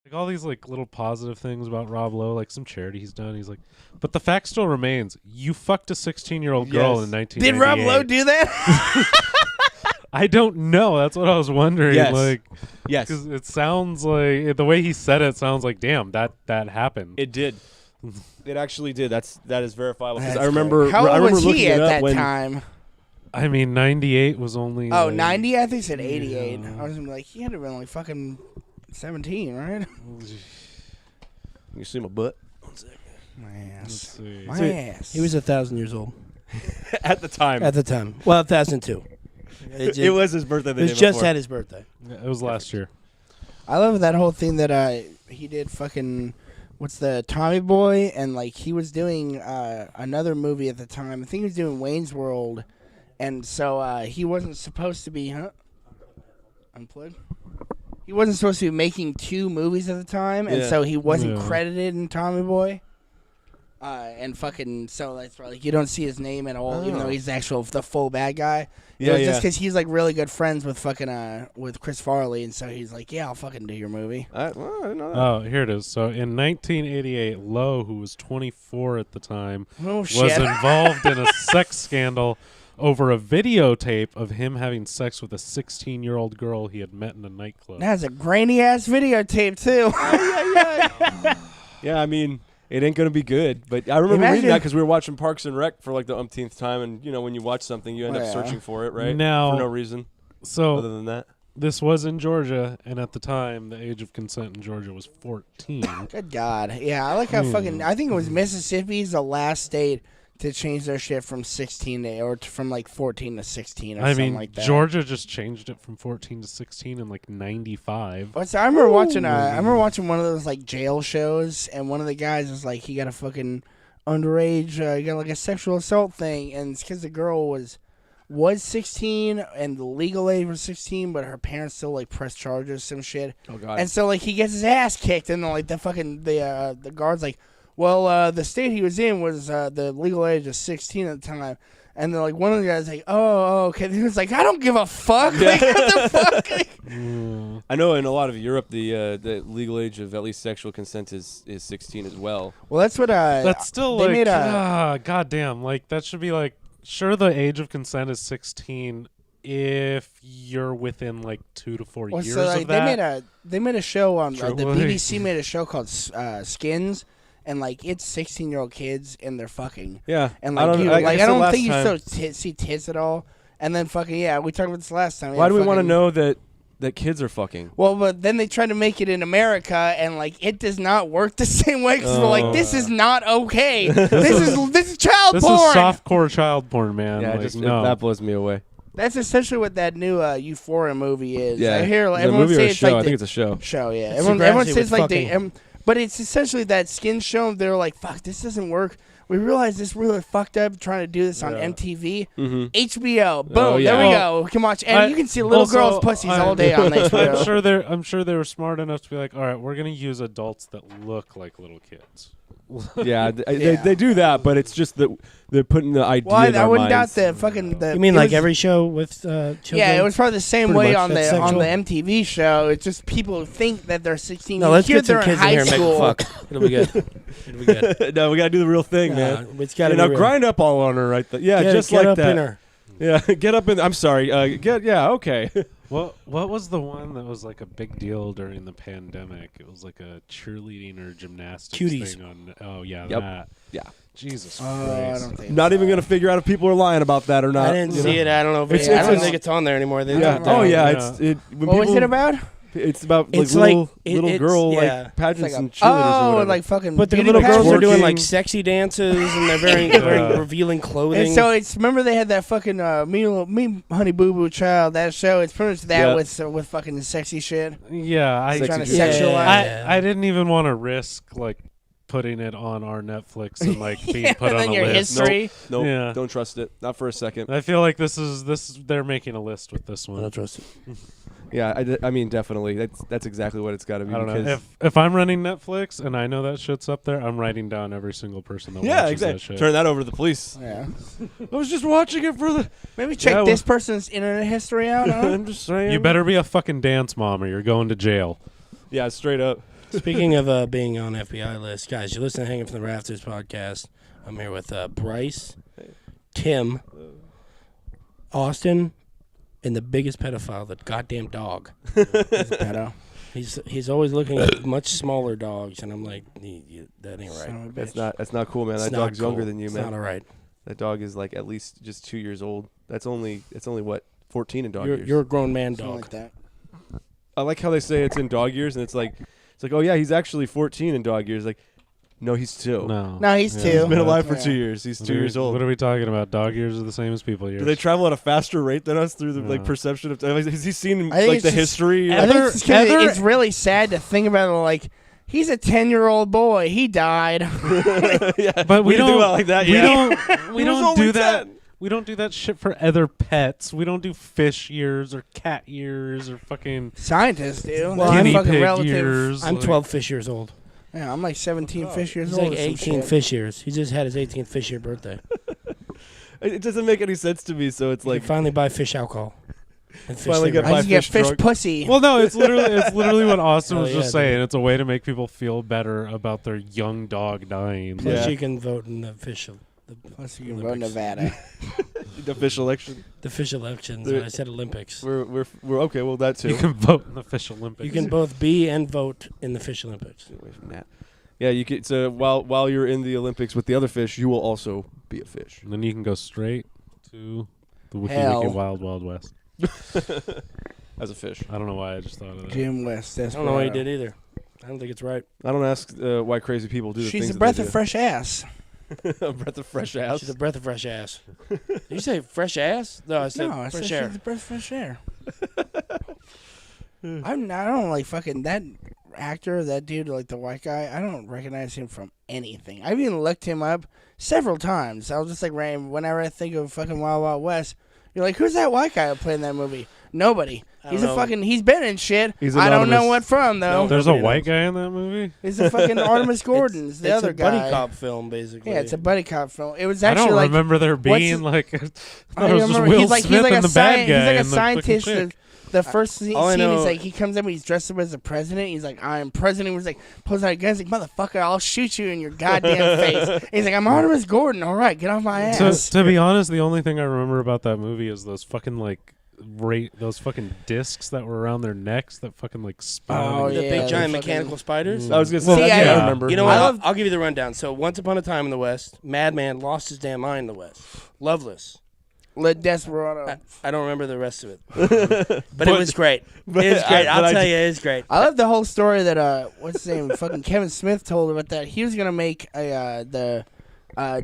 Like all these like little positive things about Rob Lowe, like some charity he's done. He's like, but the fact still remains: you fucked a 16-year-old girl in 1998. Did Rob Lowe do that? I don't know. That's what I was wondering. Yes. Like, Yes. because it sounds like the way he said it sounds like, damn, that happened. It did. It actually did. That is verifiable. Because That's I remember. How I old remember was looking he it at up that when, time? I mean, 98 was only. Oh, like, 90? I think he said 88. Yeah. I was gonna be like, he had to have been like fucking 17, right? You see my butt My Let's ass. see. My So ass. He was 1,000 years old at the time. at the time. Well, 1,002. It was his birthday. It was just had his birthday. Yeah, it was last year. I love that whole thing that he did fucking what's the Tommy Boy, and like he was doing another movie at the time. I think he was doing Wayne's World, and so he wasn't supposed to be unplugged. He wasn't supposed to be making two movies at the time, and Yeah. so he wasn't Yeah. credited in Tommy Boy. And fucking so that's why, like, you don't see his name at all, even though he's the full bad guy. It was just because he's like really good friends with fucking with Chris Farley, and so he's like, yeah, I'll fucking do your movie. I didn't know that. Oh, here it is. So in 1988, Lowe, who was 24 at the time, Oh was shit! involved in a sex scandal over a videotape of him having sex with a 16-year-old girl he had met in a nightclub. That's a grainy ass videotape too. Yeah, I mean, it ain't gonna be good. But I remember Imagine- reading that because we were watching Parks and Rec for like the umpteenth time, and you know when you watch something, you end up Yeah. searching for it, right? Now- for no reason So other than that. this was in Georgia, and at the time, the age of consent in Georgia was 14. Good God, yeah, I like how fucking. I think it was Mississippi's the last state to change their shit from 16 to from like 14 to 16 or I something mean, like that. Georgia just changed it from 14 to 16 in like 95. I remember watching. I remember watching one of those like jail shows, and one of the guys was like, he got a fucking underage, he got like a sexual assault thing, and it's because the girl was 16 and the legal age was 16, but her parents still like press charges, some shit. Oh God. And so like he gets his ass kicked, and then like the guard's like, well, the state he was in was the legal age of 16 at the time. And then like one of the guys like, oh, okay. And he was like, I don't give a fuck. Like, what the fuck? Like, I know in a lot of Europe, the legal age of at least sexual consent is 16 as well. well, that's what That's still they like, made a goddamn, like that should be like, sure, the age of consent is 16 if you're within like 2 to 4 well, years so like of that. they made a show on True. the BBC made a show called Skins, and like it's 16-year-old kids and they're fucking. Yeah, And I like don't, you, like like I I said don't last think you time, still see tits at all. And then fucking we talked about this last time. Why Yeah, do we want to fucking- know that kids are fucking? Well, but then they try to make it in America, and like it does not work the same way. Because we're like, this is not okay. this is child This porn. is softcore child porn, man. Yeah, like, just no. that blows me away. That's essentially what that new Euphoria movie is. Yeah, I hear is it a everyone movie or say a it's show? like I the think it's a show. show. Yeah, It's everyone Degrassi says with like they. fucking. But it's essentially that Skin show. They're like, fuck, this doesn't work. We realize this really fucked up trying to do this on MTV. Mm-hmm. HBO. Boom. Oh, yeah. There we Well, go. We can watch. And you can see little also, girls' pussies all day on HBO. I'm sure they were smart enough to be like, all right, we're gonna use adults that look like little kids. Yeah, they do that, but it's just that they're putting the idea Well, in I our wouldn't doubt minds. the fucking. You mean it like was- every show with children? Yeah, it was probably the same Pretty way much. on the That's on the sexual. MTV show. It's just people think that they're 16. No, You let's hear get some they're kids in high here and make school. them fuck. It'll be good. It'll be good. No, we gotta do the real thing, man. It's got to You know, be real. grind up all on her, right? Yeah, Get- just get like up that. in her. Yeah, get up in. I'm sorry. Okay. What was the one that was like a big deal during the pandemic? It was like a cheerleading or gymnastics Cuties. thing on. Oh yeah, Yep. that. Yeah. Jesus I Christ. don't think. Not even gonna figure out if people are lying about that or not. I didn't you see know? it. I don't know if It's- I it's don't a- think it's on there anymore. They Yeah. took it Oh down. yeah. Yeah. When What was people- it about? It's about like It's like- little it's- girl yeah. like pageants It's and like cheerleaders or oh, whatever. like fucking. But the beauty little girls are pageants. doing like Twerking. sexy dances and they're wearing Yeah. revealing clothing. And so it's remember they had that fucking me honey boo boo child that show. It's pretty much that Yeah. with fucking sexy shit. Yeah, I Sexy Trying to dream. sexualize. I didn't even want to risk like putting it on our Netflix and like being put on on a your list. history. Nope. Yeah. Don't trust it. Not for a second. I feel like this they're making a list with this I one. don't trust it. Yeah, I mean, definitely. That's exactly what it's got to be. I don't know. because If I'm running Netflix and I know that shit's up there, I'm writing down every single person that yeah, watches exactly. that shit. Turn that over to the police. Yeah. I was just watching it for the. Maybe check Yeah, this person's internet history out. Huh? I'm just saying. You better be a fucking dance mom or you're going to jail. Yeah, straight up. Speaking of being on FBI list, guys, you listen to Hanging from the Rafters podcast. I'm here with Bryce, Tim, Austin, and the biggest pedophile, the goddamn dog. He's a pedo. He's always looking at much smaller dogs, and I'm like, that ain't right. Son of a That's bitch. That's not cool, man. It's That not dog's younger cool. than you, It's man. not all right. That dog is like at least just 2 years old. It's only what 14 in dog You're, years. you're a grown man Something dog. like that. I like how they say it's in dog years, and it's like, oh yeah, he's actually 14 in dog years. Like, no, he's 2. No. No, he's Yeah. two. He's been alive for Yeah. 2 years. He's What 2 are we- years old. What are we talking about? Dog years are the same as people years. Do they travel at a faster rate than us through the like Yeah. perception of time? Has he seen I think like it's the just- history? I think it's, 'cause Heather- it's really sad to think about it. Like, he's a 10-year-old boy. He died. Yeah, But we when you think don't. about it like that. we Yeah. don't. We He was don't only do that. 10. We don't do that shit for other pets. We don't do fish years or cat years or fucking Scientists do. Well, They're I'm guinea fucking pig relative. years. I'm like- 12 fish years old. Yeah, I'm like 17 fish years He's old. like or some 18 shit. fish years. He just had his 18th fish year birthday. It doesn't make any sense to me. So it's Like like finally buy fish alcohol. And fish Finally get cigarettes. I just get fish fish drunk. pussy. Well, no, it's literally what Austin Hell was yeah, just saying. dude. It's a way to make people feel better about their young dog dying. Plus Yeah. you can vote in the fish. Plus, you can vote Olympics. Nevada. the fish election. The fish elections. There- I said Olympics. We're okay. Well, that too. You can vote in the fish Olympics. You can both be and vote in the fish Olympics. Get away from that. Yeah, you could. So while you're in the Olympics with the other fish, you will also be a fish. And then you can go straight to the Wiki Hell. Wiki Wild Wild West. As a fish. I don't know why I just thought of that. Jim West. I don't know what he did either. I don't think it's right. I don't ask why crazy people do the She's things a breath that of fresh ass. a breath of fresh ass. She's a breath of fresh ass. Did you say fresh ass? No, I said No, I said fresh she's air. a breath of fresh air. I don't like fucking that actor, that dude, like the white guy. I don't recognize him from anything. I've even looked him up several times. I was just like, whenever I think of fucking Wild Wild West, you're like, who's that white guy who played in that movie? Nobody. I He's don't a know. fucking. He's been in shit. He's I don't know anonymous. what from though. No. There's a Nobody white knows. guy in that movie? He's a fucking Artemis Gordon. It's the it's other a guy. buddy cop film, basically. Yeah, it's a buddy cop film. It was I actually don't like. remember there what's being his- like. I it was just remember Will he's like Smith and a the bad guy. he's like a and the fucking scientist. chick. The first scene, all I know- he's like, he comes up, he's dressed up as a president. He's like, I am president. He's like, pulls out a gun. He's like, motherfucker, I'll shoot you in your goddamn face. He's like, I'm Artemis Gordon. All right, get off my ass. To be honest, the only thing I remember about that movie is those fucking like those fucking discs that were around their necks that fucking like spun. Oh, the yeah, big the giant fucking- mechanical spiders. I was gonna say Well, that. See, Yeah, I- I remember. You know I what? love- I'll give you the rundown. So, once upon a time in the West, Madman lost his damn mind in the West. Loveless. Le Desperado. I don't remember the rest of it, but it was great. It was great. but I'll I tell do- you, it was great. I love the whole story that what's his name? Fucking Kevin Smith told about that. He was gonna make the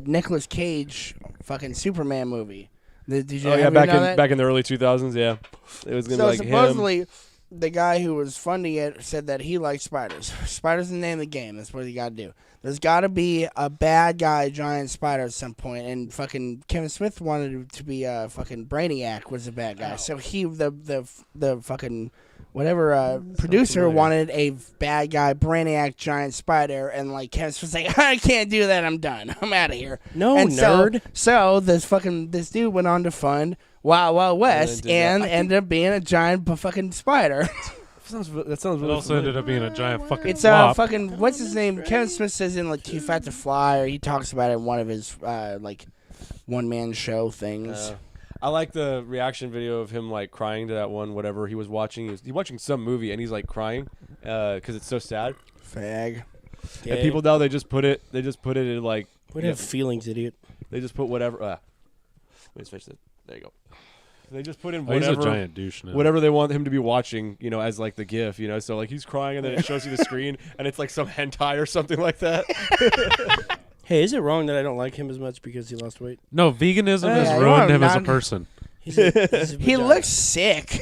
Nicolas Cage fucking Superman movie. Did you Oh yeah, ever back know in that? back in the early 2000s. Yeah, it was gonna So be like him. supposedly, the guy who was funding it said that he liked spiders. Spiders is the name of the game. That's what you got to do. There's got to be a bad guy, giant spider at some point. And fucking Kevin Smith wanted it to be fucking Brainiac was the bad guy. So he the fucking whatever producer familiar. wanted a bad guy, Brainiac, giant spider, and like Kevin Smith's like, I can't do that. I'm done. I'm out of here. No, And nerd. So this dude went on to fund Wild Wild West did that. and I think- ended up being a giant fucking spider. That sounds It really also ended up being a giant fucking It's flop. fucking what's his name? Kevin Smith says in like Too Fat to Fly, or he talks about it in one of his like one man show things. I like the reaction video of him like crying to that one whatever he was watching. He was watching some movie and he's like crying because it's so sad. Fag. And people now they just put it in like would have feelings, idiot. they just put whatever. Let me just finish it. There you go. They just put in Oh, he's a whatever giant douche now. whatever they want him to be watching, you know, as like the GIF, you know. So like he's crying and then it shows you the screen and it's like some hentai or something like that. Hey, is it wrong that I don't like him as much because he lost weight? No, veganism Yeah, has you ruined want him as a not- person. He's a He vagina. looks sick.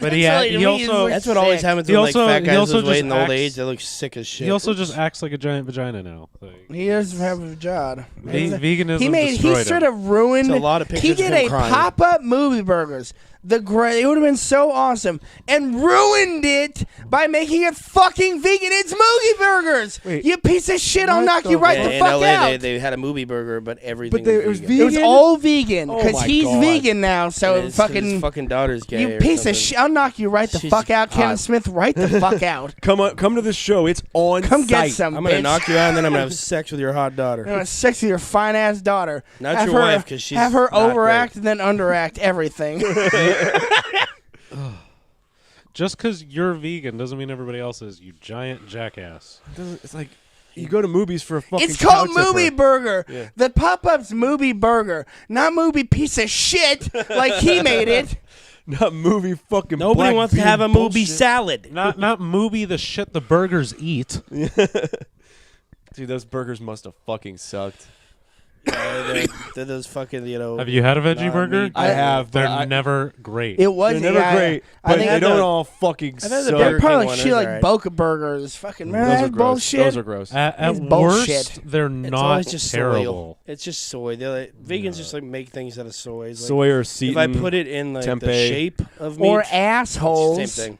But he That's what also That's what always happens He when also- like fat he guys also lose weight just in the old acts- age. They look sick as shit. he also just acts like a giant vagina now. Like, He does have a job. veganism He destroyed straight him. up ruined. It's a lot of He pictures did of him a crying. pop-up movie burgers. It would have been so awesome, and ruined it by making it fucking vegan. It's Moogie Burgers. Wait. You piece of shit! I'll What knock the you right Yeah, the in fuck LA, out. they had a movie burger, but everything. But it was It was vegan? all vegan Oh because my he's God. vegan now. So his fucking fucking daughter's gay. you or piece something. of shit! I'll knock you right the She's fuck out, Kevin hot. Smith. Right the fuck out. Come to this show. It's on Come get site. some. I'm gonna bitch. knock you out, and then I'm gonna have sex with your hot daughter. I'm gonna sex with your fine ass daughter. Not Have your her, wife, 'cause she's have her not overact and then underact everything. Just because you're vegan doesn't mean everybody else is. You giant jackass. It's like you go to movies for a fucking. It's called cow tipper. Movie Burger. Yeah. The pop-up's Movie Burger, not movie piece of shit like he made it. Not movie fucking. Nobody black wants to bean have a movie bullshit. salad. Not movie the shit the burgers eat. Dude, those burgers must have fucking sucked. They're those fucking, Have you had a veggie burger? meat. I have, but They're never great. It was They're never great, I but think they I don't the- all fucking I've had the suck. Burger they're probably King like one shit is like alright. Boca Burgers. Fucking man, Those that's are gross. bullshit. Those are gross. At It's worst, bullshit. they're It's not always just terrible. soy. It's just soy. They're like, vegans just like make things out of soy. It's like, Soy or if I Seton. put it in like the tempeh. shape of meat, Or it's assholes. the same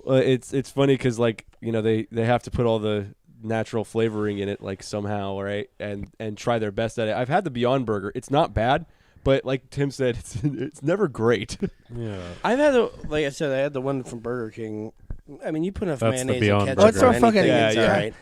thing. It's funny because like they have to put all the natural flavoring in it like somehow, right? And try their best at it. I've had the Beyond Burger. It's not bad, but like Tim said, it's never great. Yeah. I've had like I said, I had the one from Burger King. I mean, you put enough That's the mayonnaise Beyond and Burger. ketchup on What's so fucking- anything, it's Yeah, yeah. alright.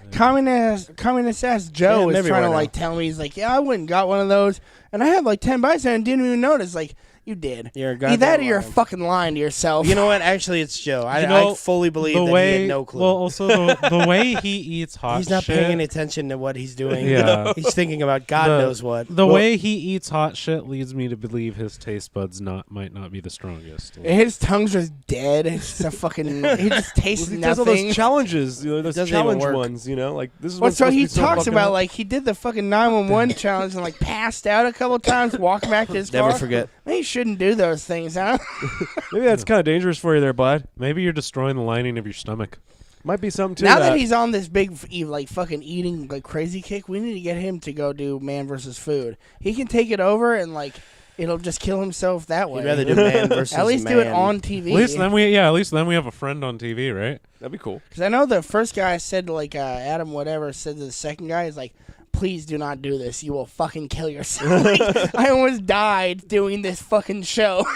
Communist ass Joe Yeah, was maybe trying to right like tell me, he's like, yeah, I went and got one of those, and I had like 10 bites and I didn't even notice. Like, you did. You're a Either goddamn that or you're liar. fucking lying to yourself. You know what? Actually, it's Joe. I, You know, I fully believe the that way, he had no clue. Well, also the way he eats hot He's not shit. paying any attention to what he's doing. Yeah. He's thinking about God The- knows what. The way he eats hot shit leads me to believe his taste buds might not be the strongest. His tongue's just dead. It's just a fucking. He just tastes He does all those nothing. challenges, those doesn't even challenge work. ones, like this is Well, what's so supposed he to be so talks fucking about hot. like he did the fucking 911 challenge and like passed out a couple times, walking back to his Never car. forget. He shouldn't do those things, huh? Maybe that's kind of dangerous for you there, bud. Maybe you're destroying the lining of your stomach. Might be something to Now that. that he's on this big like fucking eating like crazy kick, we need to get him to go do Man versus Food. He can take it over and like it'll just kill himself that way. He'd rather do man versus At least man. do it on TV. At least then we have a friend on TV, right? That'd be cool. Because I know the first guy said like Adam whatever said to the second guy is like, please do not do this. You will fucking kill yourself. Like, I almost died doing this fucking show.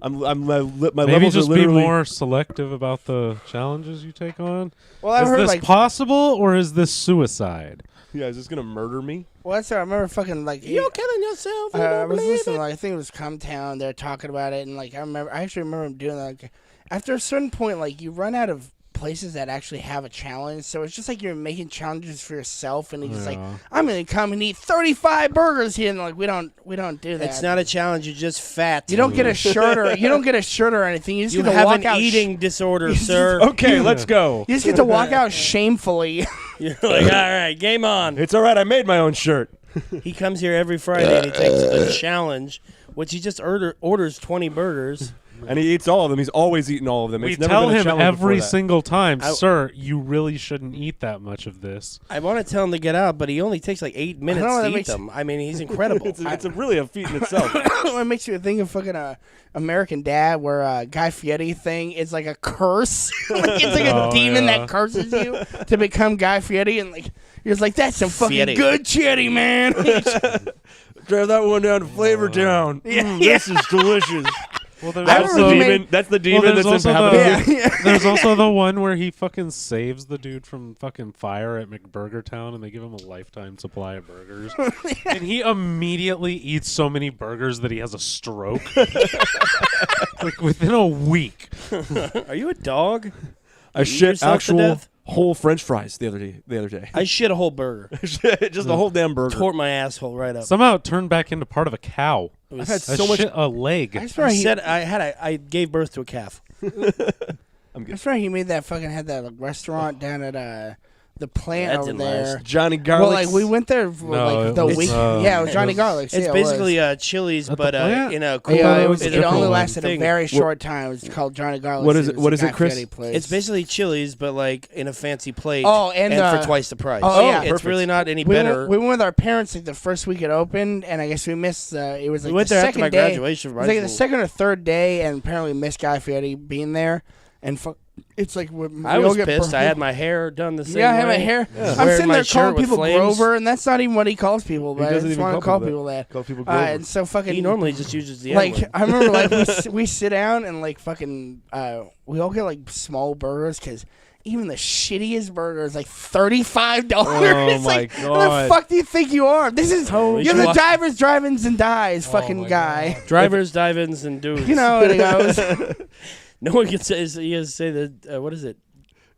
My Maybe levels just are be literally more selective about the challenges you take on. Well, I've Is heard this like, possible or is this suicide? Yeah, is this gonna murder me? well, that's what I remember fucking like. You're killing yourself. You I don't was believe listening. it. Like, I think it was Come Town. They're talking about it, and like I actually remember him doing that. Like, after a certain point, like you run out of places that actually have a challenge, so it's just like you're making challenges for yourself, and he's just like, Yeah. I'm gonna come and eat 35 burgers here, and like we don't do that. It's not a challenge. You're just fat. You don't get a shirt or anything. You just You get to have walk an out. eating disorder, You just- sir. Okay, let's go. You just get to walk out shamefully. You're like, all right, game on. It's all right. I made my own shirt. He comes here every Friday and he takes a challenge, which he just orders 20 burgers. And he eats all of them. He's always eaten all of them. We It's never tell been a him challenge every before that. single time, I- sir, you really shouldn't eat that much of this. I want to tell him to get out, but he only takes like 8 minutes know, that to eat makes- them. I mean, he's incredible. It's really a feat in itself. It makes you think of fucking American Dad, where Guy Fieri thing is like a curse. Like, it's like a Oh, demon yeah. that curses you to become Guy Fieri, and like you're just like, that's some fucking Fieri. good chitty, man. Drive that one down to Flavor Town. This is delicious. Well, there's That's the remember he demon. That's the demon there's that's also inhabiting the- it. There's also the one where he fucking saves the dude from fucking fire at McBurger Town, and they give him a lifetime supply of burgers. And he immediately eats so many burgers that he has a stroke. Like within a week. Are you a dog? I You eat shit yourself to actual death? whole French fries the other day. I shit a whole burger. Just a whole damn burger. Tore my asshole right up. Somehow it turned back into part of a cow. It was- I've had I so much. shit a leg. I swear I he, said I gave birth to a calf. I swear he made that fucking had that like, restaurant down at the plant That over didn't there. last. Johnny Garlic. Well, like we went there for, No, like the it was, week. Yeah, it was Johnny Garlic's. It's yeah, basically it was. Chili's, At the but plant? in a cool. Yeah, it was it different only one. lasted a thing. very short time. It's called Johnny Garlic's. What is it- It's what a is it, Guy Chris? Fieri place. It's basically Chili's, but like in a fancy plate. Oh, and for twice the price. oh, yeah. It's Perfect. really not any we better. went with our parents like the first week it opened, and I guess we missed. It was like We went the there second after my day. graduation. It was like the second or third day, and apparently we missed Guy Fieri being there. And it's like I was pissed. I had my hair done the same way. I had my hair. Yeah. I'm Wearing sitting my there calling shirt with people flames. Grover, and that's not even what he calls people. But I doesn't just even want to call call people people that. Call people Grover. And so fucking. He normally just uses the like N-word. I remember like we sit down and like fucking we all get like small burgers because even the shittiest burger is like $35. Oh It's my like, who the God. fuck do you think you are? This is we you're should the walk- Divers, Drive-ins, and Dies Oh fucking my guy. God. Drivers, dive-ins, and dudes. You know what it goes. No one can say. You have to say that. What is it?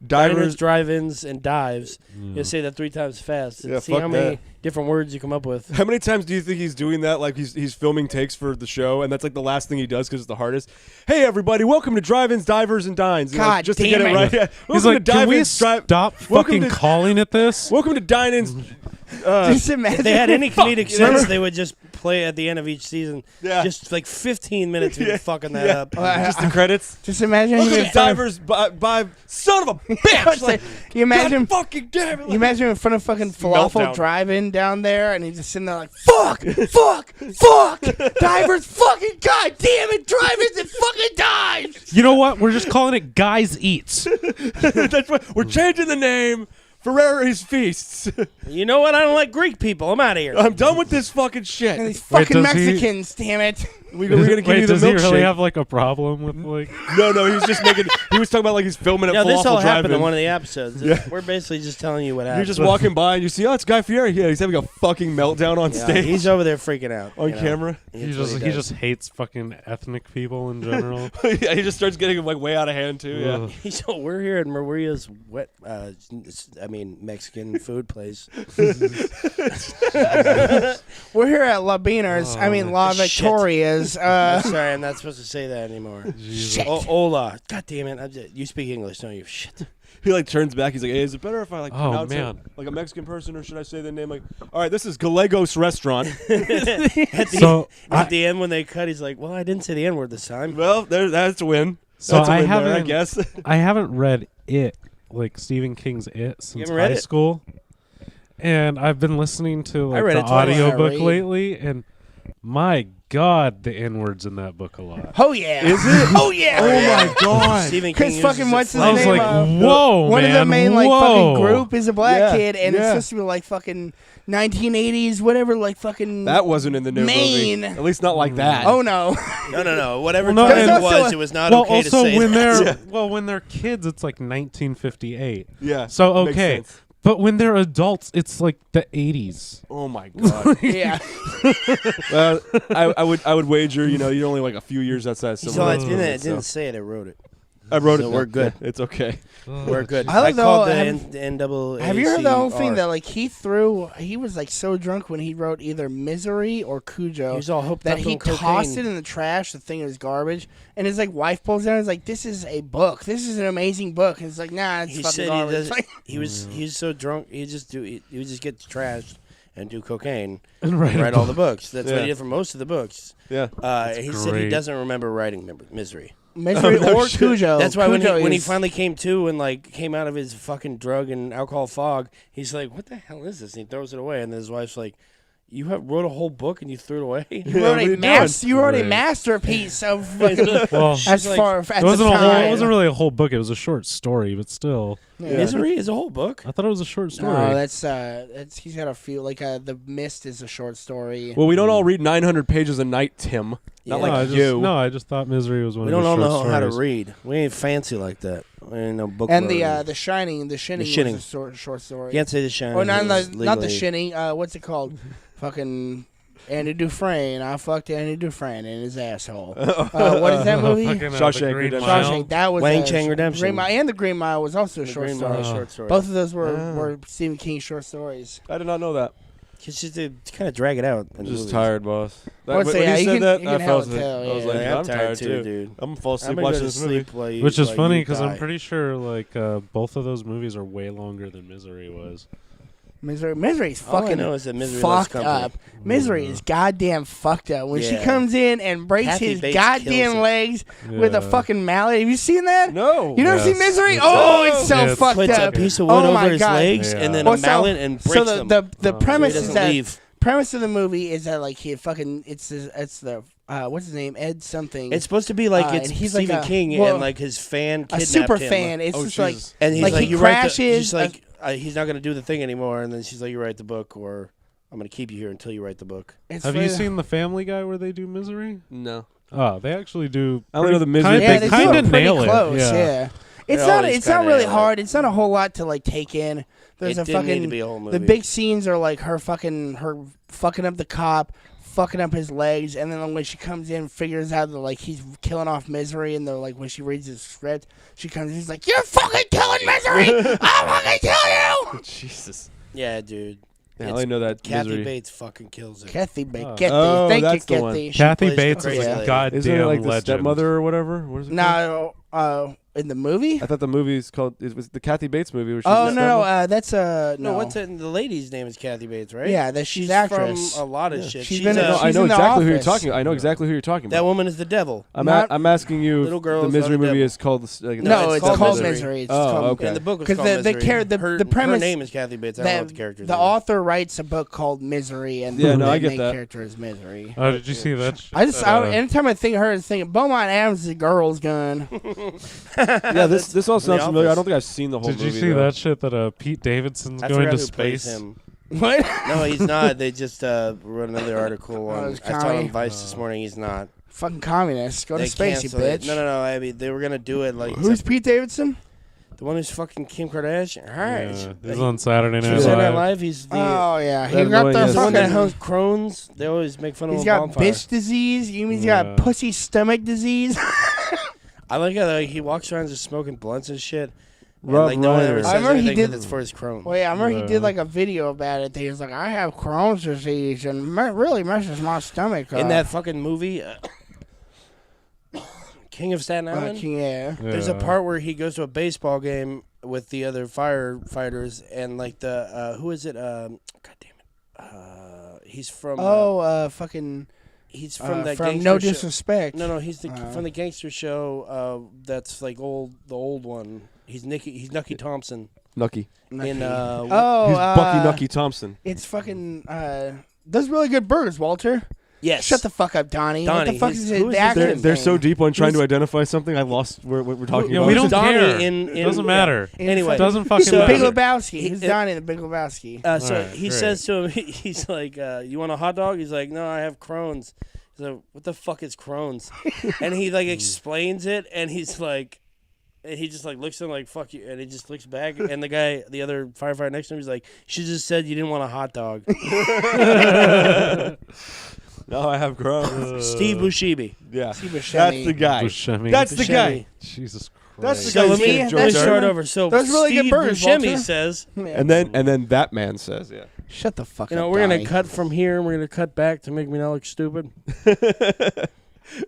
Divers. Diners, drive-ins, and dives. You have to say that 3 times fast. And Yeah, see fuck how many that. different words you come up with. How many times do you think he's doing that? Like he's filming takes for the show, and that's like the last thing he does because it's the hardest. Hey everybody, welcome to Drive-ins, Divers, and Dines. You know, God just to damn get it it. right. Yeah. He's Welcome like, to can we Dive-ins, Drive. stop welcome fucking to- calling it this? Welcome to Dine-ins. Just imagine. If they had any comedic you know? sense, they would just play at the end of each season. Yeah. Just like 15 minutes of Yeah. fucking that Yeah. up. Just the credits. Just imagine. Welcome him to in front of- Divers by son of a bitch. Like, you imagine. God fucking damn it. You imagine in front of fucking falafel Meltdown. drive-in down there, and he's just sitting there like, fuck, Divers, fucking god damn it, Drivers and fucking Dives. You know what? We're just calling it Guys Eats. That's what we're changing the name. Ferrari's Feasts. You know what? I don't like Greek people. I'm out of here. I'm done with this fucking And shit. these Wait, fucking does he- Mexicans, damn it. We're gonna give Wait, you the does he milkshake. really have like a problem with like? No, he was just making. He was talking about like he's filming at Yeah, this all Falafel happened Drive-In. in one of the episodes. Yeah. We're basically just telling you what happened. You're just walking by and you see, oh, it's Guy Fieri. Yeah, he's having a fucking meltdown on Yeah, stage he's over there freaking out on you know. camera. He That's what just does. hates fucking ethnic people in general. Yeah, he just starts getting like way out of hand too. Yeah. Ugh. So we're here at Maria's Mexican food place. We're here at La Beaners, La Shit. Victoria's. Sorry, I'm not supposed to say that anymore. Jesus. Hola. God damn it. You speak English, don't you? Shit. He like turns back. He's like, hey, is it better if I like Oh, pronounce man. it like a Mexican person, or should I say the name like? All right, this is Gallegos Restaurant. So At the end, when they cut, he's like, well, I didn't say the N word this time. Well, that's a win. So That's a I win there, I haven't- guess. I haven't read it, like Stephen King's It, since haven't read high it? school, and I've been listening to like read the it twice. audiobook Read. lately, and my God, the N words in that book a lot. Oh, yeah. Is it? Oh, yeah. Oh my god. Stephen King Because uses fucking it what's his I was name? like, whoa, One man, of the main like whoa. fucking group is a black Yeah, kid, and it's yeah. supposed to be like fucking 1980s, whatever, like fucking. That wasn't in the new Maine. movie. At least not like that. Oh no. No. Whatever Well, no, time and- it was, it was not Well, okay to also say when that. they're when they're kids, it's like 1958. Yeah. So makes okay, sense. but when they're adults, it's like the 80s. Oh my god. Yeah. Well, I would wager. You know, you're only like a few years outside. So Someone it's else been wrote it. it, Didn't so. say it. I wrote it. I wrote So it. we're down. good. Yeah, it's okay. We're good. I like called the- the have- NAACP. Have you heard the whole thing that like he was like so drunk when he wrote either Misery or Cujo He was all hooked that up he on cocaine. tossed it in the trash. The thing was garbage, and his like wife pulls down. He's like, "This is a book. This is an amazing book." And it's like, "Nah, it's He fucking said he garbage." does. Like, He's so drunk. He would just get trashed and do cocaine And and write, write all the books. That's what Yeah. he did for most of the books. Yeah. He said he great. doesn't remember writing Misery. Misery no or shit. Cujo. That's why Cujo when he is- finally came to and like came out of his fucking drug and alcohol fog, he's like, "What the hell is this?" And he throws it away. And then his wife's like, "You wrote a whole book and you threw it away." You Yeah, wrote what are a you you wrote a Right. masterpiece of fucking, well, as like- far as it wasn't the a whole. time. It wasn't really a whole book. It was a short story, but still, Yeah. Misery is a whole book. I thought it was a short story. No, that's he's got a few like The Mist is a short story. Well, we don't all read 900 pages a night, Tim. Not Yeah. like I you. just thought Misery was one We of don't his all short know how to stories. read. We ain't fancy like that. We ain't no book. And learners. the Shining, was Shining. a short story. You can't say the Shining. Or not It's not the legally- Shining. What's it called? Fucking Andy Dufresne. I fucked Andy Dufresne in his asshole. What is that movie? Fucking, Shawshank the Green Redemption. Mile. Shawshank. That was Wang Chang Redemption. Green Mile, and the Green Mile was also a The short Green story. Mile short story. Both of those Ah. were Stephen King short stories. I did not know that. It's just to kind of drag it out. I'm just tired, boss. Well, so, when yeah, he you said can- that, you I can fell hell asleep. tell, I was yeah. like, I'm I'm tired too. dude. I'm gonna fall I'm asleep gonna go watching to this movie. sleep while you, Which is while funny you because I'm die. pretty sure like both of those movies are way longer than Misery was. Misery's All I fucking know is that Misery loves fucked company. up. Misery is goddamn fucked up. When she Yeah. comes in and breaks Kathy his Bates kills goddamn it. legs with a Yeah. fucking mallet. Have you seen that? No. You never Yes. seen Misery? It's- Oh, it's so Yeah, it's- fucked Puts a up. piece of wood Oh my over his God. legs Yeah. and then Well, a mallet and breaks so them. the Oh. premise so he is doesn't that leave. premise of the movie is that like he fucking it's the what's his name, Ed something. It's supposed to be like it's and he's like Stephen a- King well, and like his fan a kidnapped super him. fan. It's Oh, just like Jesus. And he's Like, like, he you write the, crashes, she's like, he's not going to do the thing anymore. And then she's like, you write the book, or I'm going to keep you here until you write the book. it's Have you like- seen The Family Guy where they do Misery? No. Oh, they actually do. I only know the Misery Kind, Yeah, bit. they they kind do of it pretty nail close. it. Yeah. It's They not. always It's not kinda really nail it. hard. It's not a whole lot to like take in. There's It a didn't need fucking to be a whole movie. the big scenes are like her fucking up the cop, fucking up his legs, and then when she comes in, figures out that like he's killing off Misery, and they're like when she reads his script, she comes in, she's like, "You're fucking killing Misery! I'll fucking kill you!" Jesus. Yeah, dude. Yeah, I It's- only know that Kathy Misery. Bates fucking kills it. Kathy Bates, Oh. Kathy, Oh, thank you, that's the one. Kathy. Kathy plays the Bates is crazy a lady. goddamn Isn't it like the legend. stepmother or whatever? What is it? No, in the movie. I thought the movie's called. It was the Kathy Bates movie. Where she's Oh the no, stepmother? that's No, no. what's it? The lady's name is Kathy Bates, right? Yeah, that she's actress. from a lot of shit. She's She's been in- No, I she's know in The exactly who you're Office. talking about. I know exactly who you're talking that about. woman is the devil. I'm asking you. Little if girls the Misery are the movie devil. is called. Like, No, it's called called Misery. Misery. It's Oh, called, okay. And the book was 'Cause called the Misery. the premise- Her name is Kathy Bates. I don't know what the character's the name. author writes a book called Misery, and Yeah, no, the I get main that. character is Misery. Oh, did you see that? shit? Anytime I think of her, I think Beaumont Adams is a girl's gun. Yeah, this all sounds The familiar. I Office. don't think I've seen the whole Did movie. you see though. that shit that Pete Davidson's I going forgot to who plays space? him. What? No, he's not. They just wrote another article Oh, on. it's I saw it Connie? on Vice this morning. He's not. Fucking communists. Go They to space, you canceled it. bitch. No. I mean, they were gonna do it like Who's Pete Davidson? the one who's fucking Kim Kardashian. Yeah, he's He- on Saturday Night Saturday Night Live. Live. He's the. Oh yeah, he That got annoying the ass He's the one that fucking. has Crohn's. They always make fun of He's him. got bitch disease. You mean he's Yeah. got pussy stomach disease? I like how like, he walks around just smoking blunts and shit. And, Rob like no one ever Reiner. says I remember he anything 'cause did- it's for his Crohn. Well, yeah, I remember he Yeah. did like a video about it. He was like, "I have Crohn's disease, and really messes my stomach up." In that fucking movie, King of Staten Island. yeah. There's a Yeah. part where he goes to a baseball game with the other firefighters, and like the who is it? God damn it! He's from. Fucking. he's from that from gangster No show. Disrespect. No, he's the Uh, from the gangster show. That's like the old one. He's Nucky Thompson Nucky. in. Oh, He's Bucky Nucky Thompson. It's fucking. Does really good burgers, Walter. yes. Shut the fuck up, Donnie. What Donnie, the fuck he's- is who it? is The his actor's name? They're so name? deep on trying to Who's- identify something. I lost what we're talking Yeah, about. we don't Donnie care. in- It doesn't matter. Anyway, It doesn't fucking So- Big matter. Lebowski. Who's He- Donnie in the Big Lebowski? So Alright, he great. says to him, he's like, "You want a hot dog?" He's like, "No, I have Crohn's." He's like, "What the fuck is Crohn's?" And he like explains it, and he's like, and he just like looks at him like, "Fuck you," and he just looks back, and the guy, the other firefighter next to him, he's like, "You should just said you didn't want a hot dog." No, I have Crohn's. Steve Buscemi. Yeah, Steve that's Buscemi. the guy. Buscemi. That's the guy. Jesus Christ. That's the So guy. let who's me getting that's George start Clooney. over. So Those really good Steve burgers, Buscemi Walter. says, Yeah. And then that man says, yeah. Shut the fuck "You up. know, we're gonna Donnie. cut from here, and we're gonna cut back to make me not look stupid."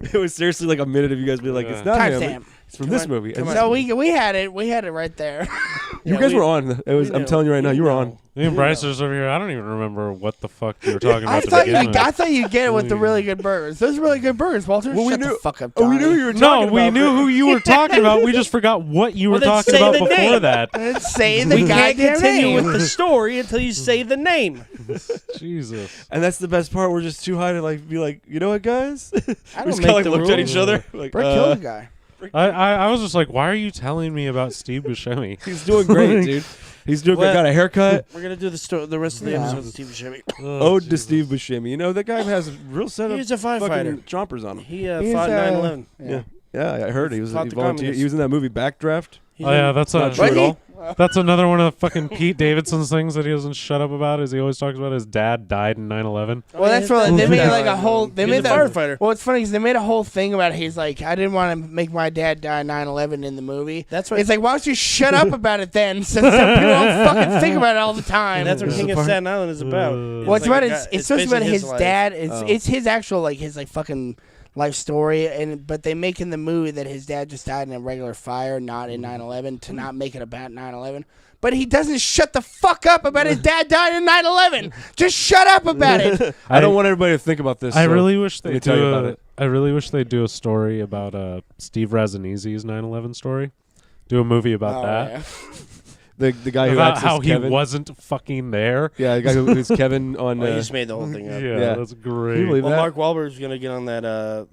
It was seriously like a minute of you guys being like, it's not him. Timestamp. It's from this movie. come And So we had it. We had it right there. you Yeah, guys we- were on. It was. we I'm know. telling you right now, you were on. Me and Bryce are just over here. I don't even remember what the fuck you were talking about. I to thought begin with. I thought you'd get it with the really good burgers. Those are really good burgers, Walter. Well, we Shut knew- the fuck up, Oh, we Donnie. knew you were talking No, we about. knew who you were talking about. We just forgot what you were Well, then talking say about the before name. that. Let's say the We can't goddamn continue name. with the story until you say the name. Jesus. And that's the best part. We're just too high to like be like, you know what, guys? I We don't just make kind of like the looked at rules. each other. Like, Brett killed the guy. I was just like, why are you telling me about Steve Buscemi? he's doing great, dude. He's doing great. Well- Got a haircut. We're gonna do the rest of the Yeah. episode with Steve Buscemi. Ode to Steve Buscemi. You know that guy has a real set of He's a fucking firefighter. chompers on him. He He's, fought 9/11. Yeah, I heard he was. Fought He the volunteered. communists. He was in that movie Backdraft. He's Oh yeah, in- that's Not a true at he? all. That's another one of the fucking Pete Davidson's things that he doesn't shut up about. Is he always talks about his dad died in 9/11. Well, that's what they made like a whole. They made a that. firefighter. Well, it's funny because they made a whole thing about. He's like, I didn't want to make my dad die in 9/11 in the movie. That's what. It's like, why don't you shut up about it then? Since some people don't fucking think about it all the time. That's what King of Staten Island is about. Well, it's like about a his. guy- It's supposed to be about basically his life. dad. Oh. It's his actual like his like fucking life story. But they make in the movie that his dad just died in a regular fire, not in 9/11, to not make it about 9/11. But he doesn't shut the fuck up about his dad died in 9/11. Just shut up about it. I don't want everybody to think about this. I so really wish let they me tell you do. about it. I really wish they'd do a story about Steve Razanesi's 9/11 story. Do a movie about Oh, that. yeah. The guy who About acts how as he Kevin. wasn't fucking there. Yeah, the guy who's Kevin on. Oh, you just made the whole thing up. Yeah, that's Can you great. believe Well, that? Mark Wahlberg's gonna get on that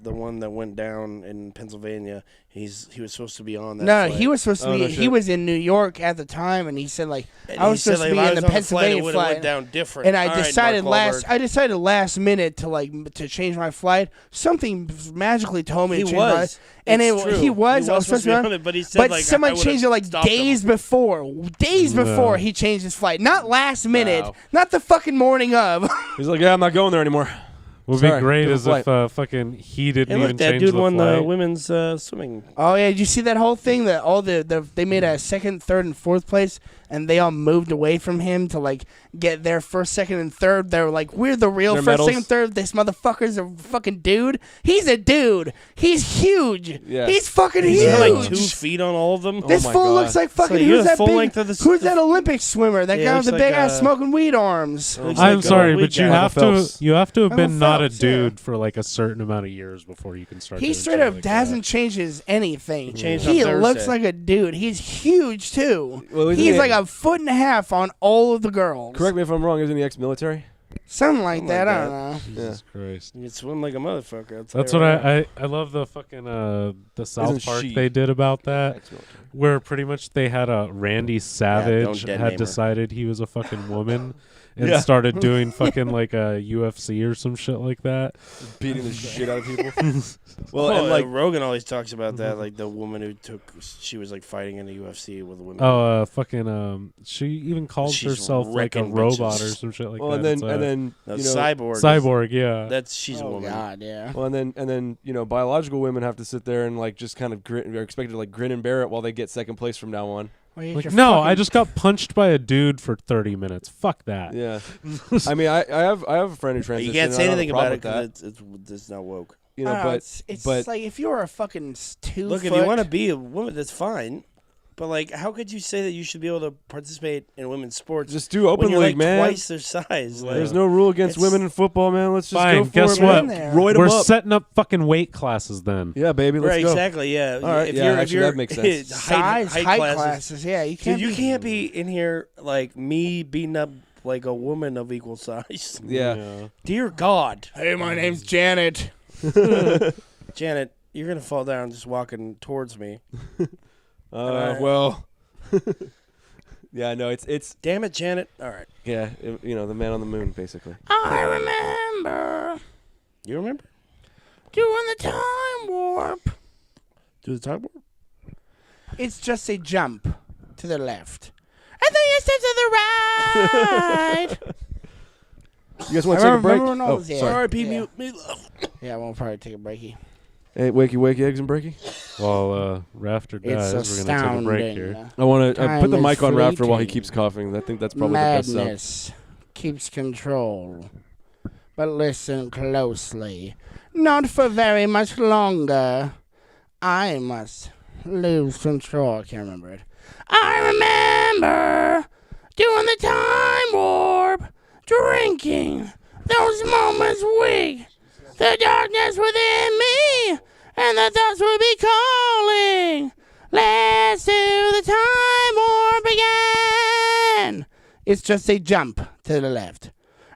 the one that went down in Pennsylvania. He was supposed to be on that. No, flight. he was supposed to Oh, be. no He shit. was in New York at the time, and he said like And I he was said, supposed to like, be if I in was the on Pennsylvania it would've flight. went down different. And I All right, decided Mark Wahlberg. I decided last minute to change my flight. Something magically told me He to change my was. and It's it, true. he was. I was supposed to be on it, but he said but like, someone I would've changed it like stopped him. days before. Days No. before he changed his flight. Not last minute. Wow. Not the fucking morning of. He's like, yeah, I'm not going there anymore. Would Sorry, be great different is if fucking he didn't Hey, even look, that change dude the won flight. the women's swimming. Oh yeah, did you see that whole thing that all they made a second, third, and fourth place, and they all moved away from him to like get their first, second, and third. They were like, we're the real Their first, medals? second, third. This motherfucker's a fucking dude. He's a dude. He's huge. Yeah. He's fucking He's huge. got like 2 feet on all of them. This Oh my fool God. looks like fucking. So you're who's the that full big? length of the Who's that Olympic swimmer? That Yeah, guy he with the looks big like, ass smoking weed arms. Looks I'm like, sorry, weed but you guy. have to Phelps. you have to have Michael been not a Phelps, yeah. dude for like a certain amount of years before you can start. He doing straight shit up like hasn't changed his anything. He, changed on looks Thursday. like a dude. He's huge too. Well, isn't He's he- like a foot and a half on all of the girls. Correct me if I'm wrong. Isn't he ex-military? Something like Something that. like I don't know. that. Jesus Christ. You can swim like a motherfucker. I'll tell That's you what right I love the fucking the South Isn't Park she- they did about that, Ex-military. where pretty much they had a Randy Savage dead name had her. decided he was a fucking woman and Yeah. started doing fucking like a UFC or some shit like that. Beating the shit out of people. Well, Well, and like, Rogan always talks about that, like the woman who she was like fighting in the UFC with a woman. Oh, fucking she even calls She's herself like a wrecking robot bitches. or some shit like well, that. and then It's, and then no, you know, Cyborg. is- Cyborg, yeah. That's she's a Oh woman. God, yeah. well, and then you know, biological women have to sit there and like just kind of are expected to like grin and bear it while they get second place from now on. Well, you Like, should no, fucking- I just got punched by a dude for 30 minutes. Fuck that. Yeah, I mean, I have a friend who transitioned. You can't and say I don't have a anything problem about it with that. because it's not woke. You I know, don't know, but it's like if you're a fucking 2 Look, foot. if you want to be a woman, that's fine. But like, how could you say that you should be able to participate in women's sports just do open when you're league, like man. twice their size? Like, There's no rule against It's- women in football, man. Let's just Fine, go for guess it, what? man. Roid 'em We're up. setting up fucking weight classes then. Yeah, baby, let's right, go. exactly. Yeah. All right, If yeah, you're, if actually, you're that makes sense. size, height classes. Yeah, you Dude, can't. you be- can't be in here like me beating up like a woman of equal size. Yeah. Dear God, Hey, my name's Janet. Janet, you're gonna fall down just walking towards me. Well. Yeah, no, it's Damn it, Janet. All right, yeah, you know, the man on the moon, basically. I remember you remember? doing the time warp. Do the time warp? It's just a jump to the left, and then you step to the right. You guys want to take a break? remember when I Oh, was there. sorry. R.I.P. Yeah. Meatloaf. Yeah, we'll probably take a breaky. Hey, wakey, eggs and breaky. While Rafter It's dies, we're going to take a break here. astounding. I want to put the Time is mic on Rafter while he fleeting. keeps coughing. I think that's probably the best sound. Madness keeps control. But listen closely. Not for very much longer. I must lose control. I can't remember it. I remember doing the time warp, drinking those moments weak, the darkness within me, and the thoughts would be calling. Let's do the time warp again. It's just a jump to the left.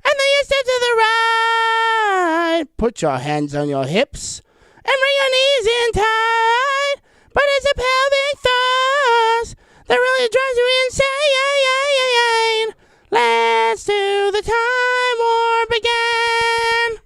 And then you step to the right. Put your hands on your hips and bring your knees in tight. But it's a pelvic thrust that really drives you insane. Let's do the time warp again.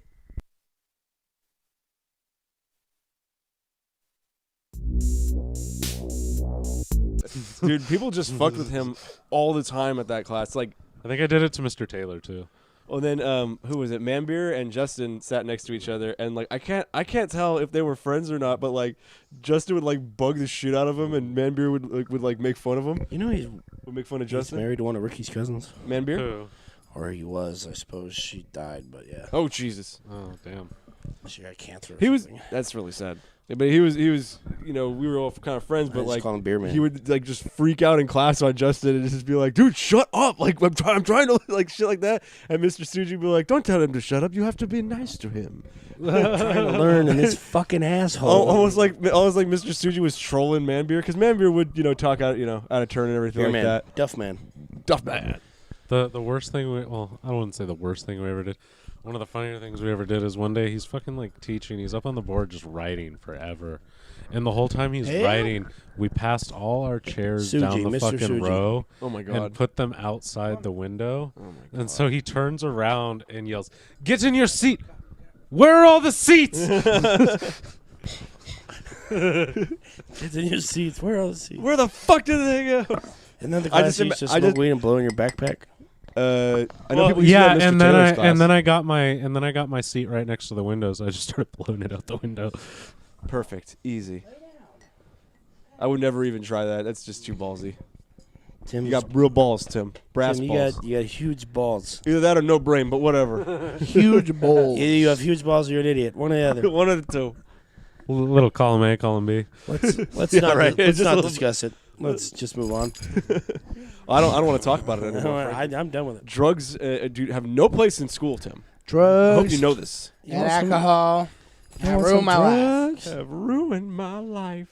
Dude, people just fucked with him all the time at that class. Like, I think I did it to Mr. Taylor too. well, then who was it? Manbeer and Justin sat next to each other, and like I can't tell if they were friends or not. But like Justin would like bug the shit out of him, and Manbeer would make fun of him. You know he's Would make fun of He's Justin. married to one of Ricky's cousins. Manbeer. Who? Or he was, I suppose. She died, but yeah. Oh Jesus. Oh damn. She got cancer. Or He was. something. That's really sad. Yeah, but he was. You know, we were all kind of friends, I but just like call him Beer Man. he would like just freak out in class on Justin and just be like, "Dude, shut up!" Like I'm trying to like shit like that. And Mr. Suji would be like, "Don't tell him to shut up. You have to be nice to him." trying to learn in this fucking asshole. Almost like Mr. Suji was trolling Manbeer because Manbeer would talk out out of turn and everything Beer like Man. that. Duff Man. Duff man. The worst thing I wouldn't say the worst thing we ever did. One of the funnier things we ever did is one day he's fucking like teaching. He's up on the board just writing forever. And the whole time he's Yeah. writing, we passed all our chairs Suji, down the Mr. fucking Suji. row Oh my and god. put them outside the window. Oh my god. And so he turns around and yells, "Get in your seat! Where are all the seats?" It's in your seats. Where are the seats? Where the fuck did they go? And then the I class just used to ima- I smoke just- weed and blow in your backpack. I know Well, people used to yeah, do that in Mr. and then Taylor's class. I got my seat right next to the windows. I just started blowing it out the window. Perfect, easy. I would never even try that. That's just too ballsy. Tim, You got real balls, Tim. Brass Tim, balls. you got huge balls. Either that or no brain, but whatever. Huge bowl. Either you have huge balls or you're an idiot. One or the other. One of the two. Little column A, column B. Let's Yeah, not right. let's It's just a not little- discuss it. Let's just move on. I don't want to talk about it anymore. I'm done with it. Drugs have no place in school, Tim. I Drugs. hope you know this. You and want some- alcohol. you Have want ruined some my life. drugs? Have ruined my life.